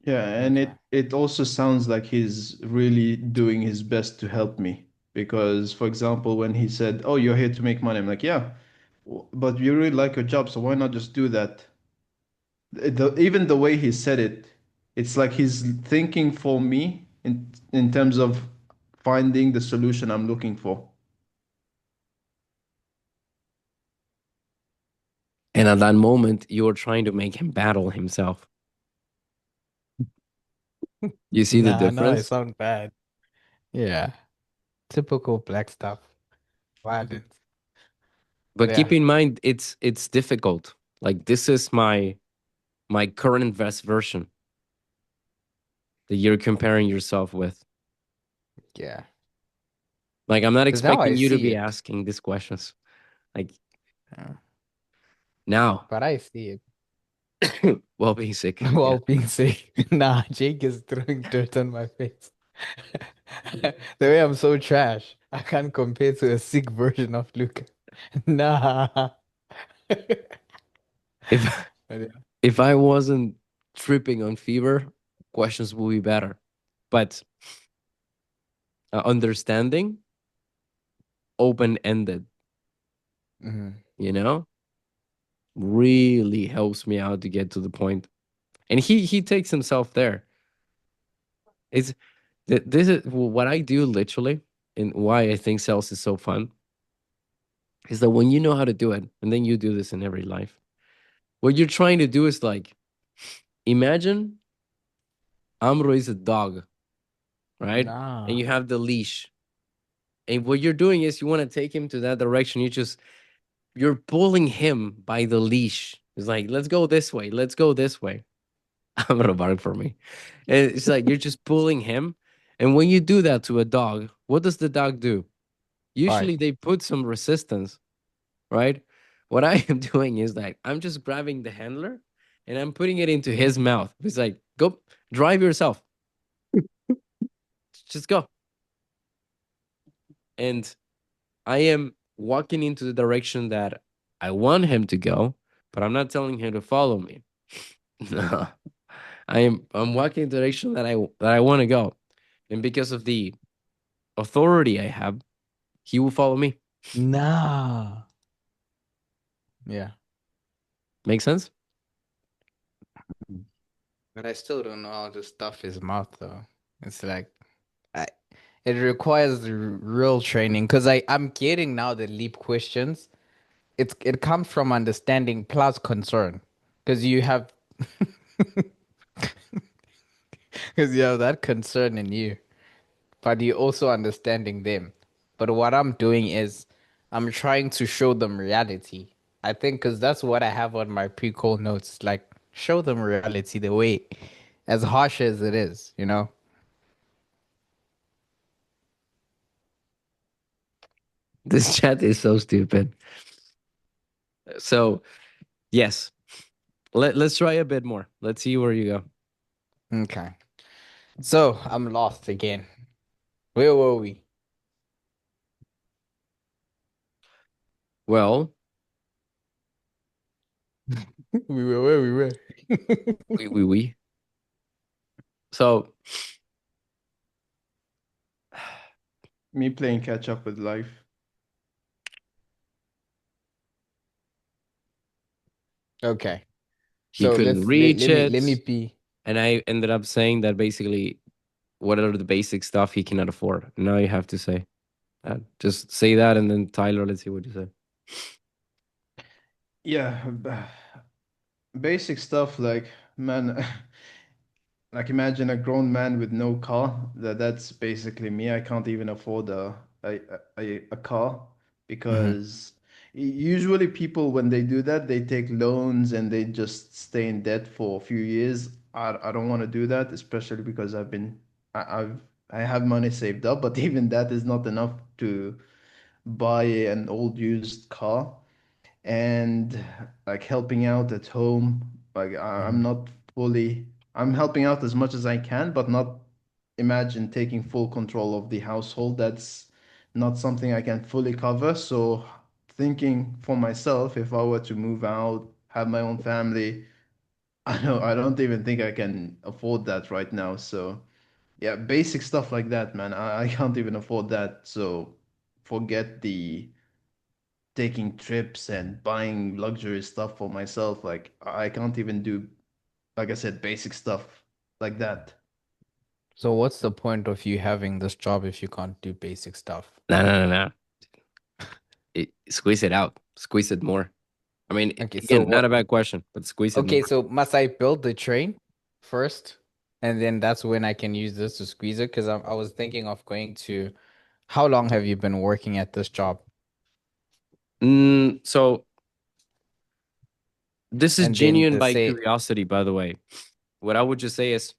Yeah, and Okay. it also sounds like he's really doing his best to help me. Because, for example, when he said, "Oh, you're here to make money," I'm like, "Yeah, but you really like your job, so why not just do that?" Even the way he said it, it's like he's thinking for me in terms of finding the solution I'm looking for. And at that moment, you're trying to make him battle himself. You see the Nah, no, I difference? sound bad. Yeah. Typical black stuff. Violence. But But keep yeah. in mind, it's difficult. Like this is my current best version that you're comparing yourself with. Yeah. Like I'm not Because now I expecting you to see be it. asking these questions. Like Yeah. now, But I see it. well, basic. Yeah. While being sick. Nah, Jake is throwing dirt on my face. The way I'm so trash, I can't compare to a sick version of Luca. Nah. If But yeah. if I wasn't tripping on fever, questions will be better. But understanding, open ended. Mhm. You know, really helps me out to get to the point. And he takes himself there. It's this is what I do literally, and why I think sales is so fun is that when you know how to do it, and then you do this in every life, what you're trying to do is like imagine Amro is a dog, right? And Nah. you have the leash. And what you're doing is you want to take him to that direction. You're pulling him by the leash. It's like, let's go this way, let's go this way. I'm gonna bark for me. And it's like you're just pulling him. And when you do that to a dog, what does the dog do? Bye. Usually they put some resistance, right? What I am doing is like I'm just grabbing the handler and I'm putting it into his mouth. It's like, go drive yourself. Just go. And I am walking into the direction that I want him to go, but I'm not telling him to follow me. No. I'm walking in the direction that I want to go. And because of the authority I have, he will follow me. Nah. Yeah. Make sense? But I still don't know how to stuff his mouth though. It's like I, it requires real training because I'm getting now the leap questions. It comes from understanding plus concern because you have because you have that concern in you, but you're also understanding them. But what I'm doing is I'm trying to show them reality. I think because that's what I have on my pre-call notes, like show them reality the way as harsh as it is, you know? This chat is so stupid. So, yes, let's try a bit more. Let's see where you go. Okay. So I'm lost again. Where were we? Well, We were where we were. we. So, Me playing catch up with life. Okay. he So couldn't let reach me let me it. be And I ended up saying that basically, what are the basic stuff he cannot afford? Now you have to say that. Just say that, and then Tyler, let's see what you say. Yeah, basic stuff like, man, like imagine a grown man with no car. That's basically me. I can't even afford a a car Mhm. because usually people when they do that, they take loans and they just stay in debt for a few years. I don't want to do that, especially because I've I have money saved up, but even that is not enough to buy an old used car. And like helping out at home. Like I'm Mhm. not fully, I'm helping out as much as I can, but not imagine taking full control of the household. That's not something I can fully cover. So thinking for myself, if I were to move out, have my own family, I don't even think I can afford that right now. So yeah, basic stuff like that, man. I can't even afford that. So forget the taking trips and buying luxury stuff for myself. Like I can't even do, like I said, basic stuff like that. So what's the point of you having this job if you can't do basic stuff? No, no, no, no. Squeeze it out. Squeeze it more. I mean, Okay, so again, not what a bad question, but squeeze it more. okay, so must I build the train first? And then that's when I can use this to squeeze it? Because I was thinking of going to how long have you been working at this job? So this is And then genuine the by say curiosity, by the way. What I would just say is,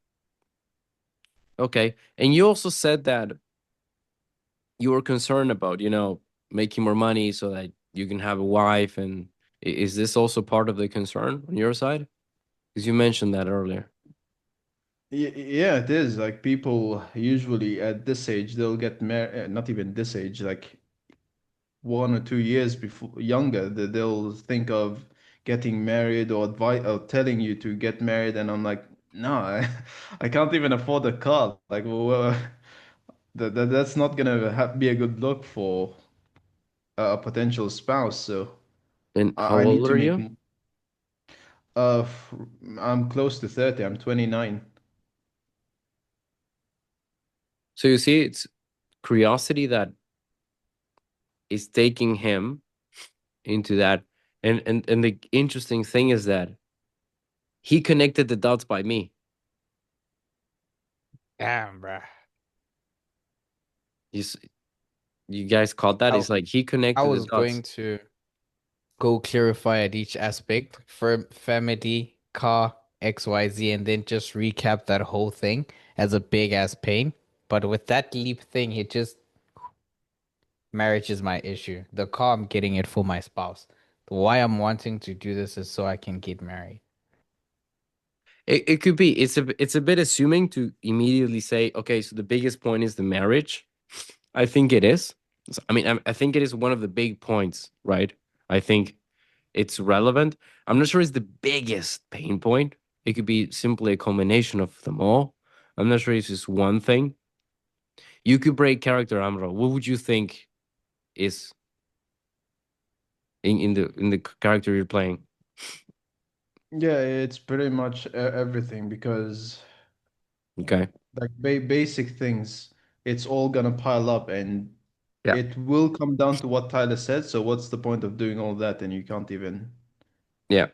okay. And you also said that you were concerned about, making more money so that you can have a wife. And is this also part of the concern on your side? Because you mentioned that earlier. Yeah, it is. Like people usually at this age, they'll get married, not even this age, like 1 or 2 years before younger, they'll think of getting married or advice or telling you to get married. And I'm like, no, I can't even afford a car. Like, well, that's not gonna be a good look for a potential spouse. So And how I need old to are make you? Uh, f- I'm close to 30. I'm 29. So you see, it's curiosity that is taking him into that. And the interesting thing is that he connected the dots by me. Damn, bruh. You s- you guys caught that? I, It's like he I connected the was dots. going to go clarify at each aspect for family, car, XYZ, and then just recap that whole thing as a big ass pain. But with that leap thing, it just marriage is my issue. The car, I'm getting it for my spouse. Why I'm wanting to do this is so I can get married. It could be. It's a bit assuming to immediately say, okay, so the biggest point is the marriage. I think it is. I mean, I think it is one of the big points, right? I think it's relevant. I'm not sure it's the biggest pain point. It could be simply a combination of them all. I'm not sure it's just one thing. You could break character, Amro. What would you think is in the character you're playing? Yeah, it's pretty much everything because Okay. like basic things, it's all gonna pile up and Yeah. it will come down to what Tyler said. So what's the point of doing all that and you can't even. Yeah.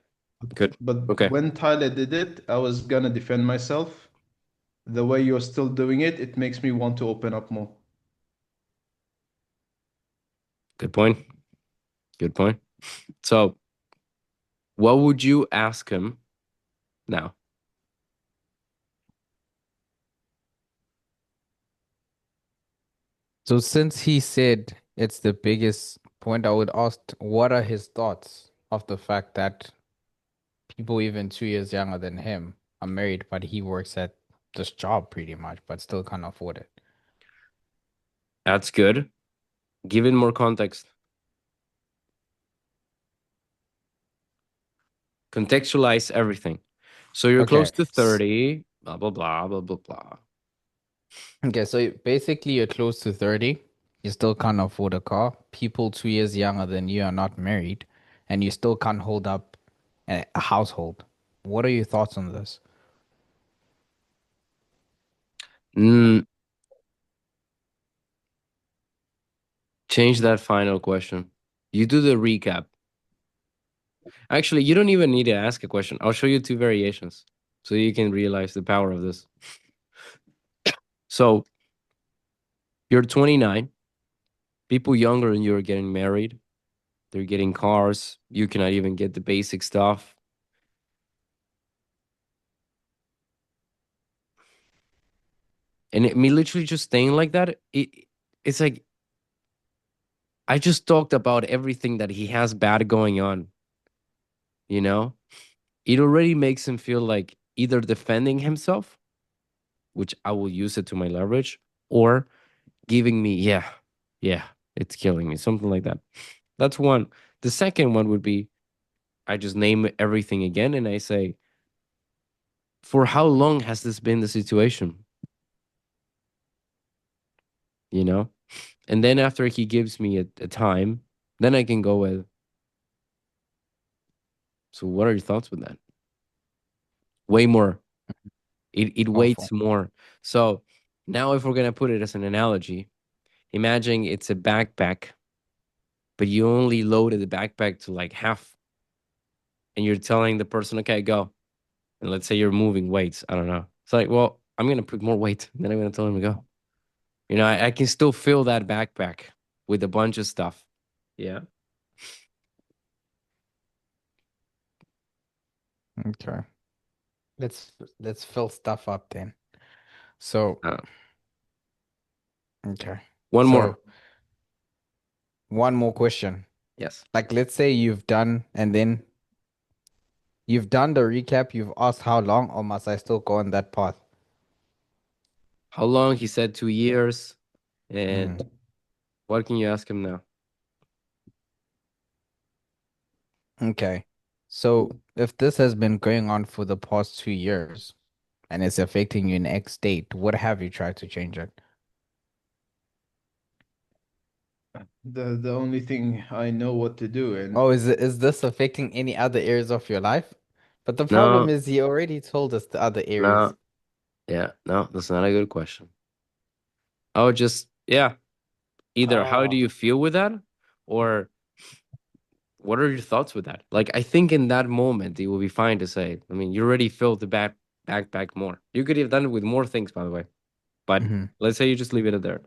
Good. But Okay. when Tyler did it, I was gonna defend myself. The way you're still doing it, it makes me want to open up more. Good point. Good point. So, what would you ask him now? So since he said it's the biggest point, I would ask what are his thoughts of the fact that people even 2 years younger than him are married, but he works at this job pretty much, but still can't afford it. That's good. Give it more context. Contextualize everything. So you're close Okay. to 30, blah, blah, blah, blah, blah, blah. Okay, so basically you're close to 30. You still can't afford a car. People 2 years younger than you are not married, and you still can't hold up a household. What are your thoughts on this? Mm, change that final question. You do the recap. Actually, you don't even need to ask a question. I'll show you two variations so you can realize the power of this. So you're 29. People younger than you are getting married. They're getting cars. You cannot even get the basic stuff. And me literally just staying like that, it's like I just talked about everything that he has bad going on, you know? It already makes him feel like either defending himself, which I will use it to my leverage, or giving me, yeah, yeah, it's killing me, something like that. That's one. The second one would be I just name everything again and I say, for how long has this been the situation? You know? And then after he gives me a time, then I can go with, so what are your thoughts with that? Way more. It weights Awful. more. So now if we're gonna put it as an analogy, imagine it's a backpack, but you only loaded the backpack to like half, and you're telling the person, okay, go. And let's say you're moving weights. I don't know. It's like, well, I'm gonna put more weight, then I'm gonna tell him to go. You know, I can still fill that backpack with a bunch of stuff. Yeah. Okay. Let's fill stuff up then. So, Uh, okay. one more. So, one more question. Yes. Like, let's say you've done, and then you've done the recap, you've asked how long, or must I still go on that path? How long? He said 2 years. And Mm. what can you ask him now? Okay. So, if this has been going on for the past 2 years and it's affecting you in X date, what have you tried to change it? The only thing I know what to do, and Oh, is this affecting any other areas of your life? But the No, problem is he already told us the other areas. no, yeah, no, that's not a good question. I would just, yeah, either how do Oh. you feel with that, or what are your thoughts with that? Like, I think in that moment, it will be fine to say, I mean, you already filled the backpack more. You could have done it with more things, by the way. But Mhm. let's say you just leave it there.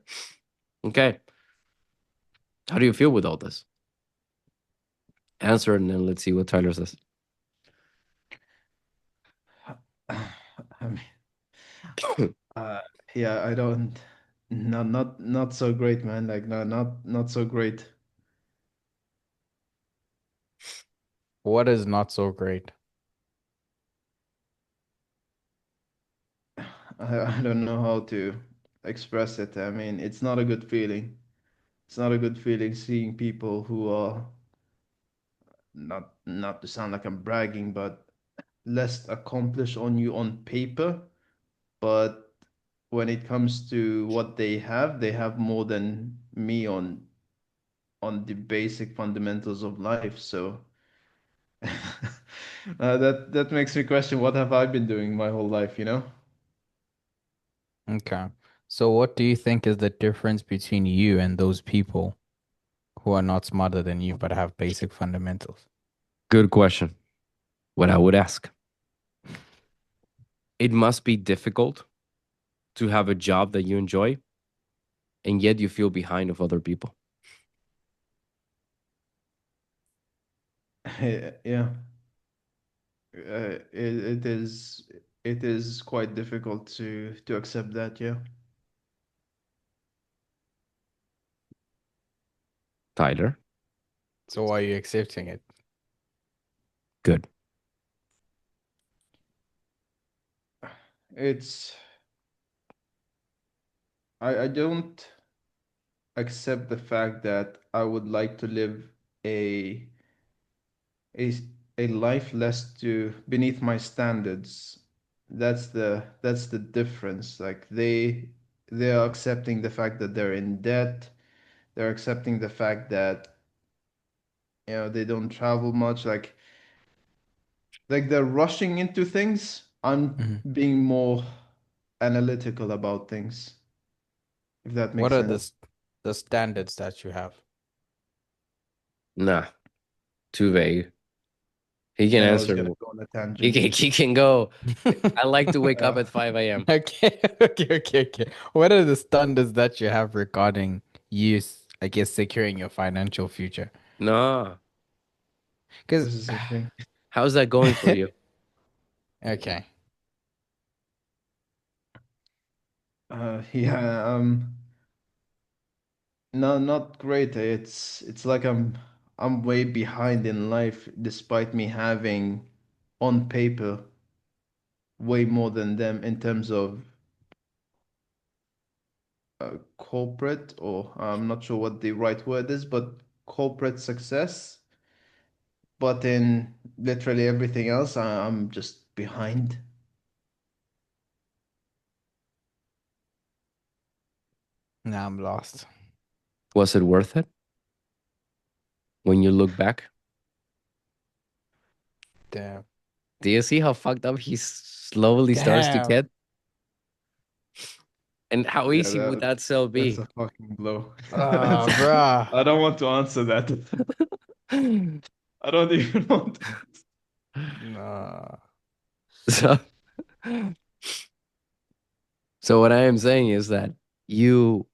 Okay. How do you feel with all this? Answer, and then let's see what Tyler says. I mean, uh, yeah, I don't. No, not so great, man. Like, no, not so great. What is not so great? I don't know how to express it. I mean, it's not a good feeling. It's not a good feeling seeing people who are not to sound like I'm bragging, but less accomplished on you on paper, but when it comes to what they have more than me on the basic fundamentals of life. So that makes me question what have I been doing my whole life, you know? Okay. So what do you think is the difference between you and those people who are not smarter than you but have basic fundamentals? Good question. What I would ask. It must be difficult to have a job that you enjoy and yet you feel behind of other people. Yeah. It is quite difficult to accept that, yeah. Tyler, So why are you accepting it? good. It's I don't accept the fact that I would like to live a a a life less to beneath my standards. That's the difference. Like they are accepting the fact that they're in debt. They're accepting the fact that they don't travel much. Like they're rushing into things. I'm Mhm. being more analytical about things, if that What makes are sense. the standards that you have? Nah, too vague. He can Yeah, I was answer. gonna go on a He tangent. can, he can go. I like to wake up Yeah. at 5 a.m. Okay, okay. What are the standards that you have regarding use, I guess, securing your financial future? No. Because, This is the thing. How's that going for you? okay, Yeah, no, not great. It's like I'm way behind in life, despite me having on paper way more than them in terms of corporate, or I'm not sure what the right word is, but corporate success. But in literally everything else, I'm just behind. now I'm lost. Was it worth it when you look back? Damn. Do you see how fucked up he slowly starts to Damn. get? And how Yeah, easy would that cell that's be? a fucking blow. Ah, bruh. I don't want to answer that. I don't even want to. Nah. so, so what I am saying is that you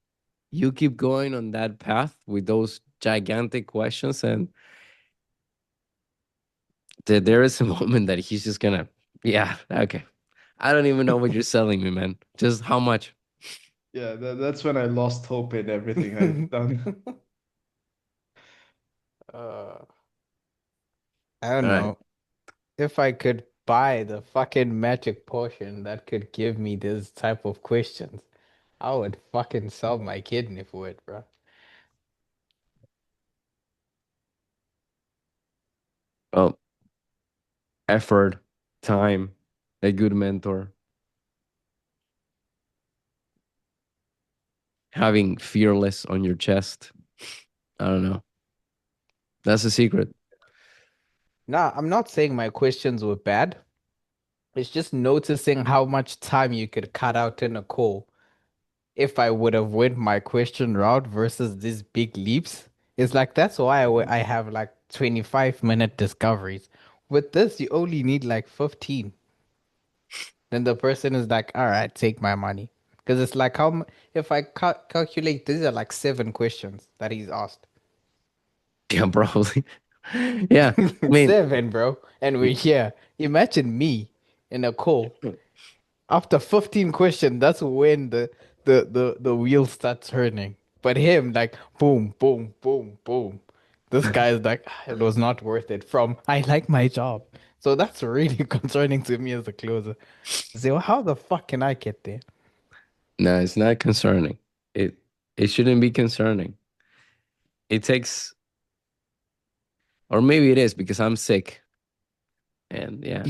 you keep going on that path with those gigantic questions, and there is a moment that he's just gonna, yeah, okay. I don't even know what you're selling me, man. Just how much? Yeah, that's when I lost hope in everything I've done. Uh, I don't All right. know. If I could buy the fucking magic potion that could give me this type of questions, I would fucking sell my kidney for it, bro. Well, effort, time, a good mentor, having fearless on your chest. I don't know. That's the secret. Nah, I'm not saying my questions were bad. It's just noticing how much time you could cut out in a call if I would have went my question route versus these big leaps. It's like that's why I have like 25-minute discoveries. With this, you only need like 15. Then the person is like, all right, take my money. Because it's like, if I calculate, these are like 7 questions that he's asked. Yeah, probably. Yeah. I mean, 7, bro. And we're here. Imagine me in a call. After 15 questions, that's when the wheel starts turning. But him, like, boom, boom, boom, boom. This guy's like, "Ah, it was not worth it." From I like my job. So that's really concerning to me as a closer. Say, well, how the fuck can I get there? no, it's not concerning. It it shouldn't be concerning. It takes, or maybe it is because I'm sick. And yeah.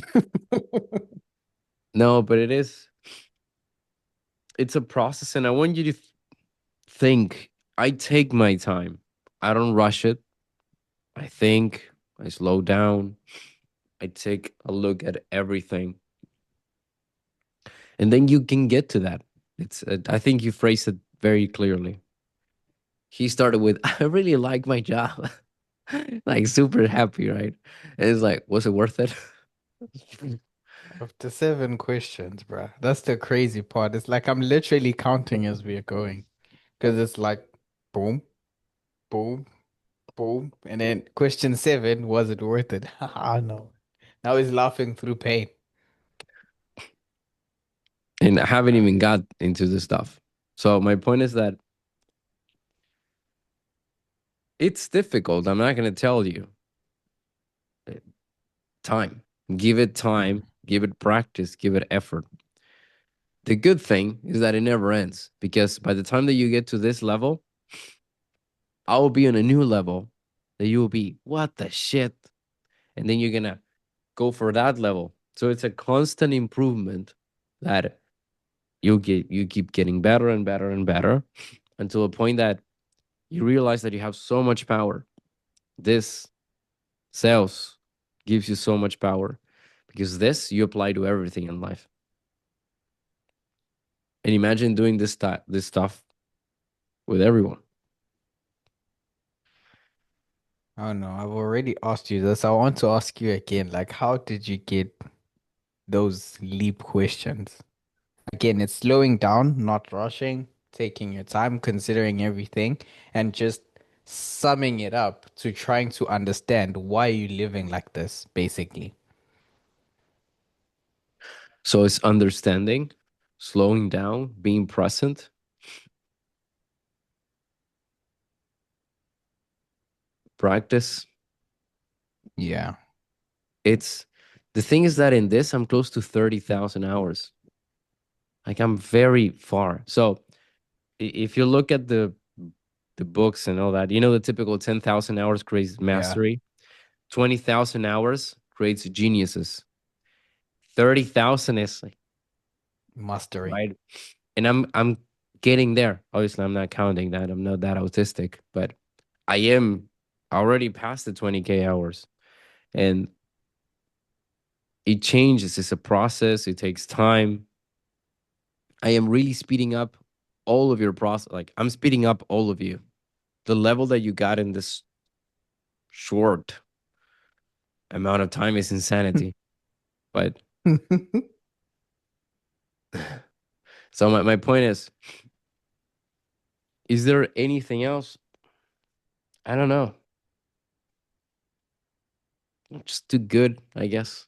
No, but it is, it's a process, and I want you to think. I take my time. I don't rush it. I think, I slow down, I take a look at everything, and then you can get to that. It's I think you phrased it very clearly. He started with, I really like my job. Like super happy, right? And it's like, was it worth it? After 7 questions, bro. That's the crazy part. It's like I'm literally counting as we are going. Because it's like boom, boom, boom. And then question 7, was it worth it? I know. Now he's laughing through pain. And I haven't even got into the stuff. So my point is that it's difficult. I'm not going to tell you. Time. Give it time, give it practice, give it effort. The good thing is that it never ends, because by the time that you get to this level, I will be on a new level that you will be, what the shit? And then you're going to go for that level. So it's a constant improvement that you keep getting better and better and better until a point that you realize that you have so much power. This sales gives you so much power because this you apply to everything in life. And imagine doing this stuff with everyone. Oh no, I've already asked you this. I want to ask you again. Like, how did you get those leap questions? Again, it's slowing down, not rushing, taking your time, considering everything, and just summing it up to trying to understand why you're living like this, basically. So it's understanding, slowing down, being present, practice. Yeah. It's the thing is that in this I'm close to 30,000 hours. Like I'm very far. So if you look at the books and all that, you know, the typical 10,000 hours creates Yeah. mastery, 20,000 hours creates geniuses, 30,000 is like, Mastery. right. And I'm getting there. Obviously, I'm not counting that. I'm not that autistic, but I am already past the 20K hours. And it changes. It's a process. It takes time. I am really speeding up all of your process. Like I'm speeding up all of you. The level that you got in this short amount of time is insanity. But so my point is there anything else? I don't know. I'm just too good, I guess.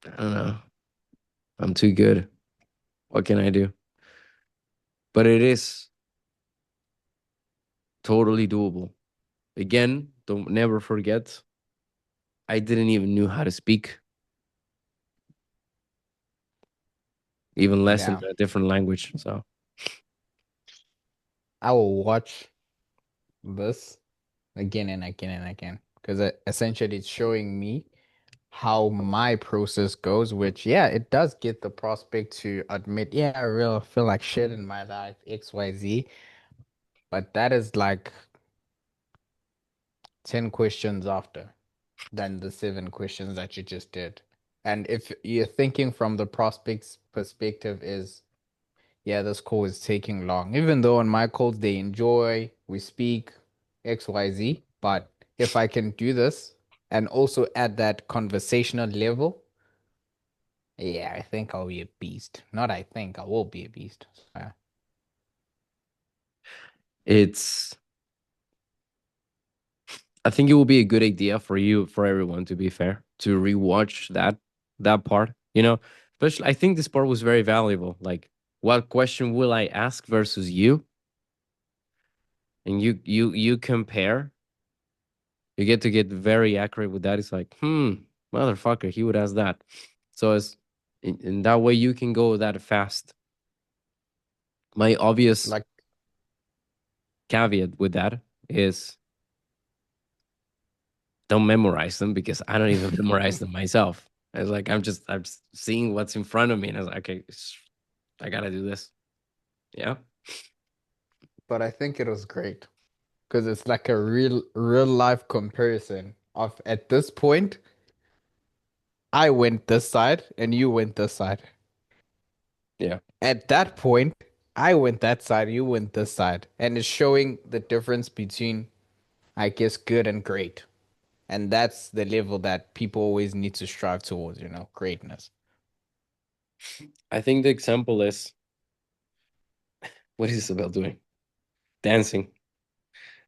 I don't know. I'm too good. What can I do? But it is totally doable. Again, don't never forget, I didn't even knew how to speak, even less in Yeah. a different language. So I will watch this again and again and again because essentially it's showing me how my process goes, which, yeah, it does get the prospect to admit, yeah, I really feel like shit in my life, XYZ. But that is like 10 questions after than the 7 questions that you just did. And if you're thinking from the prospect's perspective is, yeah, this call is taking long. Even though on my calls they enjoy, we speak XYZ, but if I can do this and also add that conversational level, yeah, I think I'll be a beast. Not I think, I will be a beast. Yeah. It's I think it will be a good idea for you, for everyone, to be fair, to rewatch that part. Especially I think this part was very valuable. Like, what question will I ask versus you, and you compare. You get to get very accurate with that. It's like, motherfucker, he would ask that. So as in that way, you can go that fast. My obvious Like, caveat with that is don't memorize them, because I don't even memorize them myself. I was like, I'm just seeing what's in front of me, and I was like, okay, I gotta do this. Yeah. but I think it was great because it's like a real life comparison of at this point, I went this side and you went this side. Yeah. At that point, I went that side, you went this side. And it's showing the difference between, I guess, good and great. And that's the level that people always need to strive towards, greatness. I think the example is, what is Isabel doing? Dancing.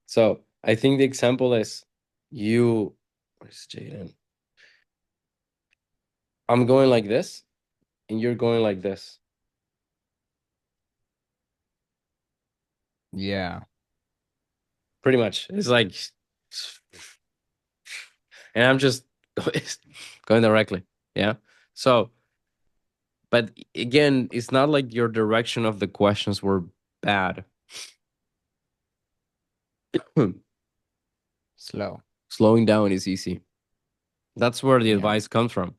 So I think the example is, you. Where's Jaden? I'm going like this, and you're going like this. Yeah. Pretty much. It's like, and I'm just going directly. Yeah. So, but again, it's not like your direction of the questions were bad. Slow. Slowing down is easy. That's where the Yeah. advice comes from.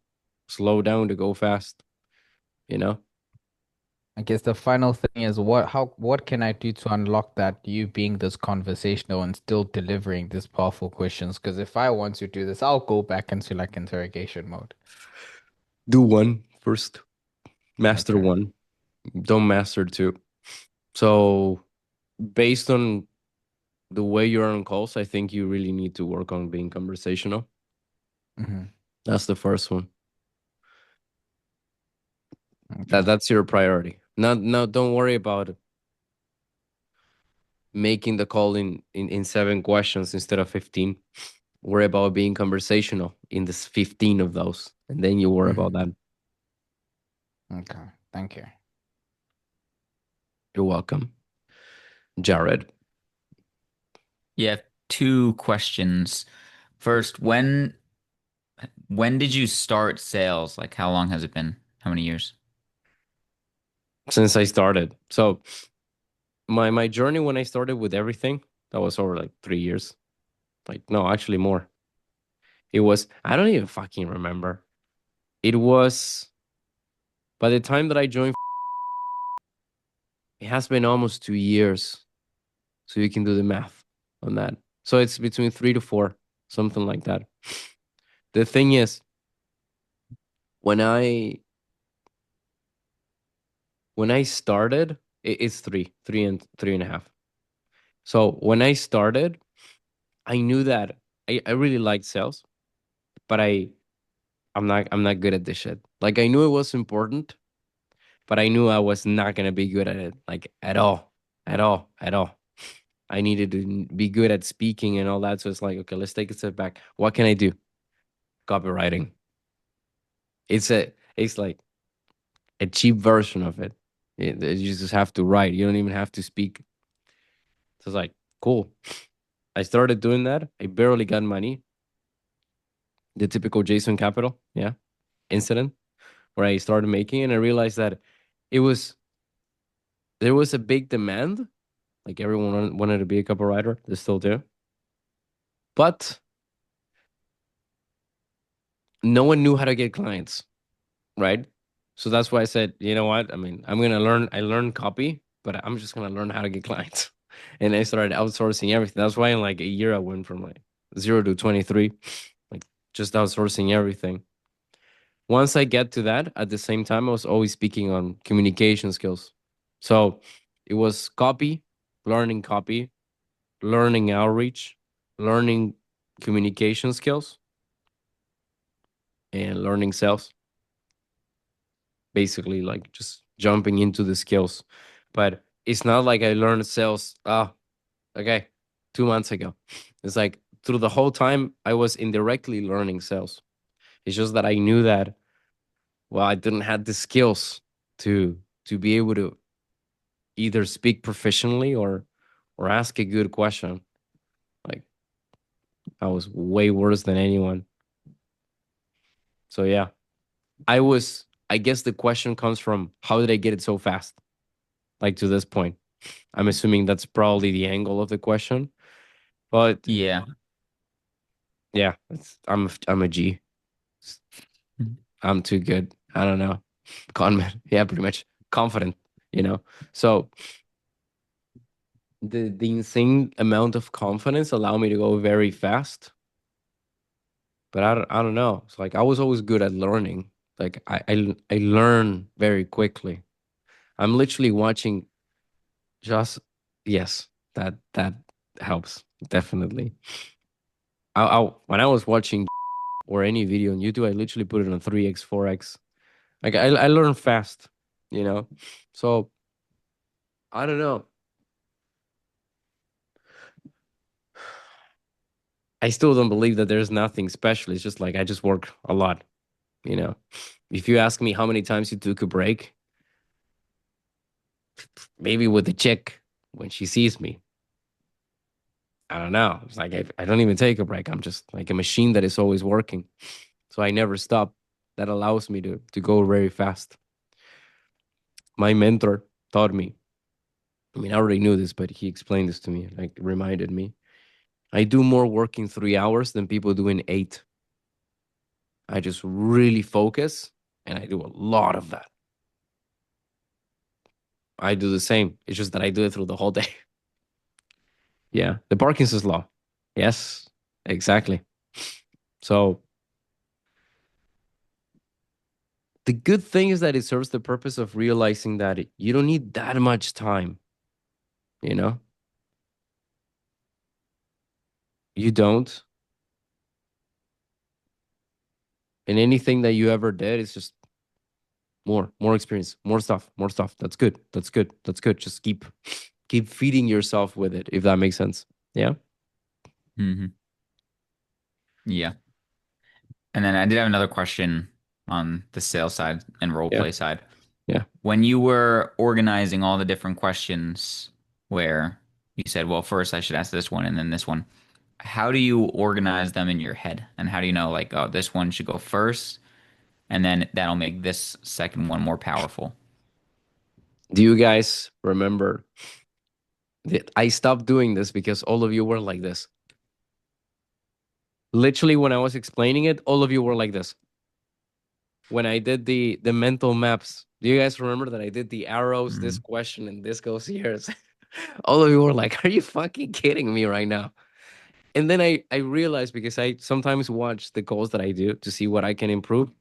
Slow down to go fast. You know? I guess the final thing is what can I do to unlock that you being this conversational and still delivering these powerful questions? Because if I want to do this, I'll go back into like interrogation mode. Do one first. Master Okay. one. Don't master two. So, based on the way you're on calls, I think you really need to work on being conversational. Mm-hmm. That's the first one. Okay. That's your priority. Not don't worry about making the call in 7 questions instead of 15. Worry about being conversational in this 15 of those, and then you worry about that. Okay. Thank you. You're welcome, Jared. Yeah, 2 questions. First, when did you start sales? Like how long has it been? How many years? Since I started, so my journey when I started with everything, that was over like 3 years. Like, no, actually more. It was, I don't even fucking remember. It was, by the time that I joined, it has been almost 2 years. So you can do the math on that. So it's between 3 to 4, something like that. The thing is, when I started, it's three and 3.5. So when I started, I knew that I really liked sales, but I'm not good at this shit. Like, I knew it was important, but I knew I was not gonna be good at it, like, at all, at all, at all. I needed to be good at speaking and all that. So it's like, okay, let's take a step back. What can I do? Copywriting. It's like a cheap version of it. You just have to write. You don't even have to speak. So it's like, cool. I started doing that. I barely got money. The typical Jason Capital, yeah, incident where I started making, and I realized that it was there was a big demand. Like, everyone wanted to be a copywriter. They still do, but no one knew how to get clients, right? So that's why I said, you know what? I mean, I'm gonna learn. I learned copy, but I'm just gonna learn how to get clients. And I started outsourcing everything. That's why in like a year I went from like 0 to 23, like just outsourcing everything. Once I get to that, at the same time, I was always speaking on communication skills. So it was copy, learning outreach, learning communication skills, and learning sales. Basically, like just jumping into the skills. But it's not like I learned sales, okay, 2 months ago. It's like through the whole time, I was indirectly learning sales. It's just that I knew that, well, I didn't have the skills to be able to either speak professionally or ask a good question. Like I was way worse than anyone. So yeah, I guess the question comes from how did I get it so fast? Like to this point. I'm assuming that's probably the angle of the question. But Yeah. yeah, I'm a G. I'm too good. I don't know. Conman. Yeah, pretty much confident, you know. So the insane amount of confidence allow me to go very fast. But I don't know. It's like I was always good at learning. Like I learn very quickly. I'm literally watching just yes, that helps definitely. When I was watching or any video on YouTube, I literally put it on 3x, 4x. Like I learn fast, you know. So I don't know. I still don't believe that there's nothing special. It's just like I just work a lot, you know. If you ask me how many times you took a break, maybe with the chick when she sees me, I don't know. It's like I don't even take a break. I'm just like a machine that is always working. So I never stop. That allows me to go very fast. My mentor taught me. I mean, I already knew this, but he explained this to me, like reminded me. I do more work in 3 hours than people do in 8. I just really focus and I do a lot of that. I do the same. It's just that I do it through the whole day. Yeah. The Parkinson's law. Yes, exactly. So the good thing is that it serves the purpose of realizing that you don't need that much time, you know? You don't. And anything that you ever did is just more experience, more stuff, more stuff. That's good. That's good. That's good. Just keep feeding yourself with it, if that makes sense. Yeah. Hmm. Yeah. And then I did have another question on the sales side and role Yeah. play side. Yeah. When you were organizing all the different questions where you said, well, first I should ask this one and then this one, how do you organize them in your head? And how do you know, like, oh, this one should go first, and then that'll make this second one more powerful? Do you guys remember that I stopped doing this because all of you were like this? Literally, when I was explaining it, all of you were like this. When I did the mental maps, do you guys remember that I did the arrows, this Mm. question, and this goes here? All of you were like, "Are you fucking kidding me right now?" And then I realized because I sometimes watch the calls that I do to see what I can improve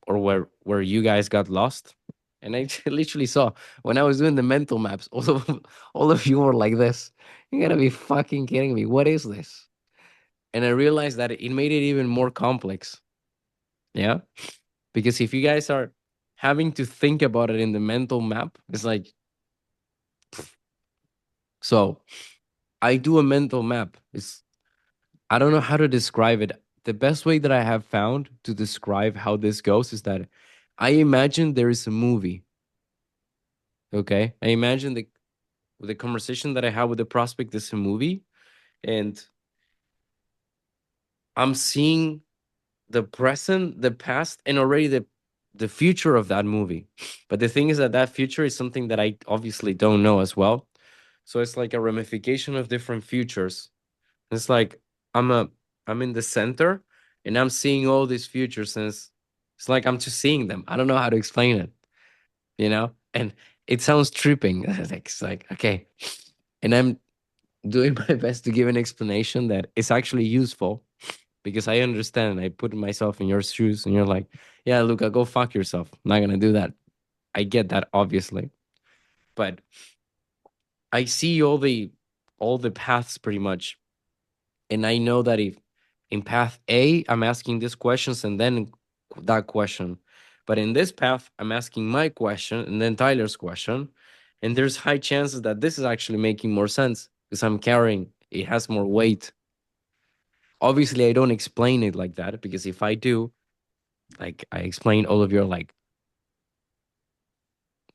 or where you guys got lost. And I literally saw when I was doing the mental maps, all of you were like this. You gotta be fucking kidding me. What is this? And I realized that it made it even more complex. Yeah. Because if you guys are having to think about it in the mental map, it's like so I do a mental map. It's I don't know how to describe it. The best way that I have found to describe how this goes is that I imagine there is a movie. Okay. I imagine the conversation that I have with the prospect is a movie, and I'm seeing the present, the past, and already the future of that movie. But the thing is that that future is something that I obviously don't know as well. So it's like a ramification of different futures. It's like I'm a I'm in the center and I'm seeing all these futures and it's like I'm just seeing them. I don't know how to explain it, you know? And it sounds tripping. It's like okay. And doing my best to give an explanation that is actually useful because I understand. I put myself in your shoes, and you're like, "Yeah, Luca, go fuck yourself. I'm not gonna do that." I get that, obviously, but I see all the paths pretty much, and I know that if in path A I'm asking these questions and then that question, but in this path I'm asking my question and then Tyler's question, and there's high chances that this is actually making more sense because I'm carrying it has more weight. Obviously, I don't explain it like that because if I do, like I explain, all of you are like,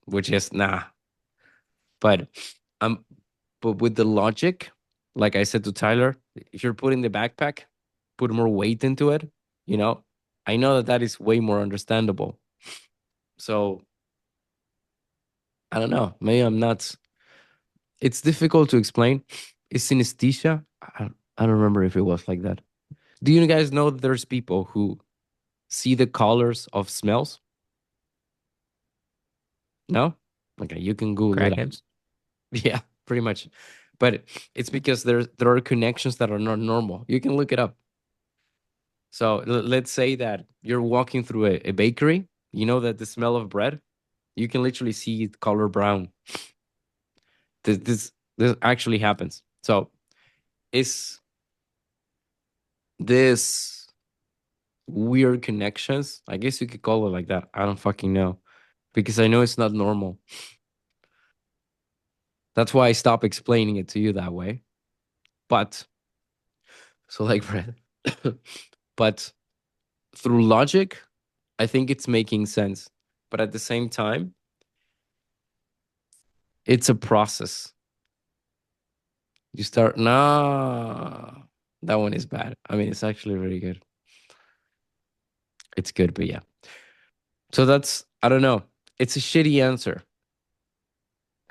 which is nah. But um, but with the logic, like I said to Tyler, if you're putting the backpack, put more weight into it. You know, I know that that is way more understandable. So I don't know. Maybe I'm not. It's difficult to explain. Is synesthesia? I don't remember if it was like that. Do you guys know that there's people who see the colors of smells? No? Okay, you can Google it up. Crackheads. Yeah, pretty much. But it's because there are connections that are not normal. You can look it up. So let's say that you're walking through a bakery. You know that the smell of bread, you can literally see it color brown. This actually happens. So is this weird connections? I guess you could call it like that. I don't fucking know because I know it's not normal. That's why I stop explaining it to you that way. But so like bread, but through logic, I think it's making sense. But at the same time, it's a process. You start, nah, that one is bad. I mean, it's actually really good. It's good, but yeah. So that's, I don't know. It's a shitty answer.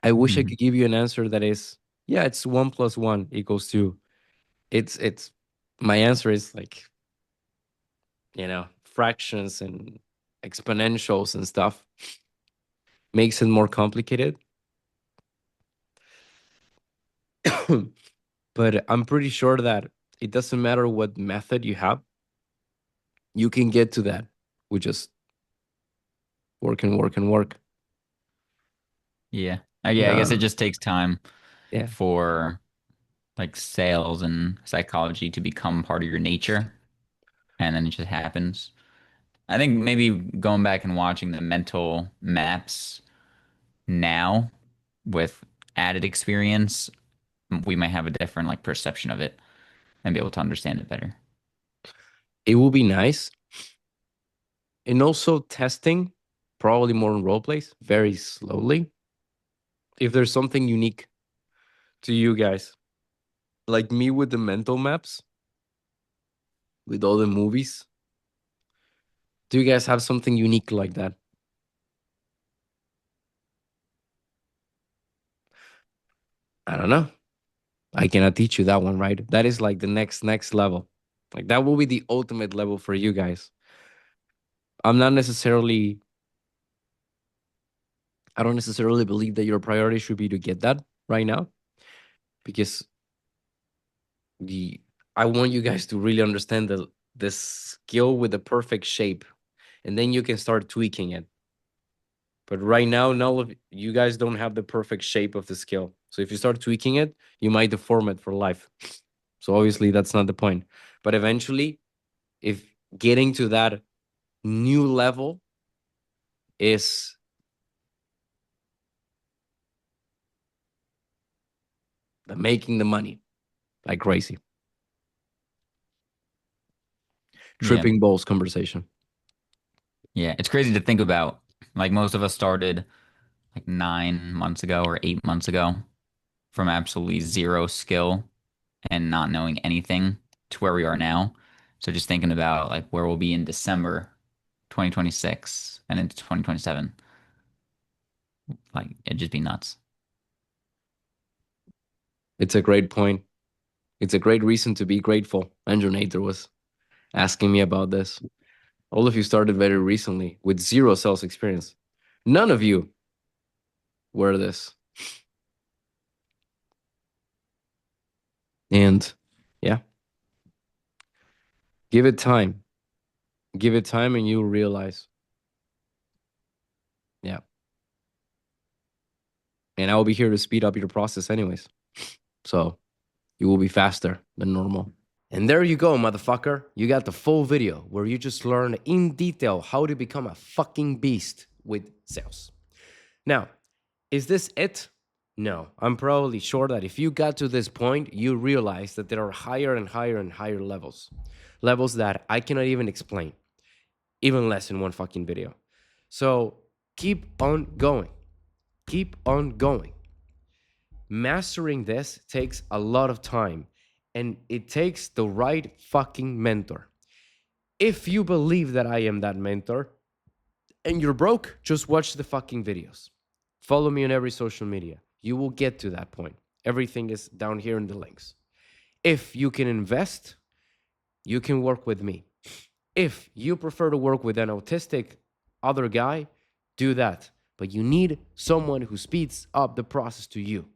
I wish I Mhm. could give you an answer that is, yeah, it's 1 + 1 = 2. It's, my answer is like, fractions and exponentials and stuff makes it more complicated. But I'm pretty sure that it doesn't matter what method you have, you can get to that. We just work and work and work. Yeah. Yeah, I guess it No. just takes time Yeah. for like sales and psychology to become part of your nature, and then it just happens. I think maybe going back and watching the mental maps now with added experience, we might have a different like perception of it and be able to understand it better. It will be nice. And also testing, probably more in role plays, very slowly. If there's something unique to you guys, like me with the mental maps, with all the movies, do you guys have something unique like that? I don't know. I cannot teach you that one, right? That is like the next level. Like that will be the ultimate level for you guys. I'm not necessarily I don't necessarily believe that your priority should be to get that right now because the I want you guys to really understand the skill with the perfect shape, and then you can start tweaking it. But right now, none of you guys don't have the perfect shape of the skill. So if you start tweaking it, you might deform it for life. So obviously that's not the point. But eventually, if getting to that new level is making the money like crazy. Yeah. Tripping balls conversation. Yeah. It's crazy to think about. Like most of us started like 9 months ago or 8 months ago from absolutely zero skill and not knowing anything to where we are now. So just thinking about like where we'll be in December 2026 and into 2027, like it'd just be nuts. It's a great point. It's a great reason to be grateful. Andrew Nader was asking me about this. All of you started very recently with zero sales experience. None of you were this. And yeah, give it time. Give it time and you'll realize. Yeah. And I will be here to speed up your process anyways. So you will be faster than normal. And there you go, motherfucker. You got the full video where you just learn in detail how to become a fucking beast with sales. Now, is this it? No. I'm probably sure that if you got to this point, you realize that there are higher and higher and higher levels. Levels that I cannot even explain, even less in one fucking video. So keep on going. Keep on going. Mastering this takes a lot of time and it takes the right fucking mentor. If you believe that I am that mentor and you're broke, just watch the fucking videos. Follow me on every social media. You will get to that point. Everything is down here in the links. If you can invest, you can work with me. If you prefer to work with an autistic other guy, do that. But you need someone who speeds up the process to you.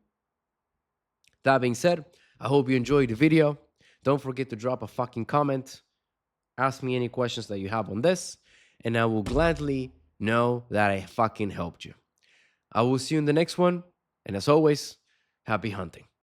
That being said, I hope you enjoyed the video. Don't forget to drop a fucking comment. Ask me any questions that you have on this, and I will gladly know that I fucking helped you. I will see you in the next one, and as always, happy hunting.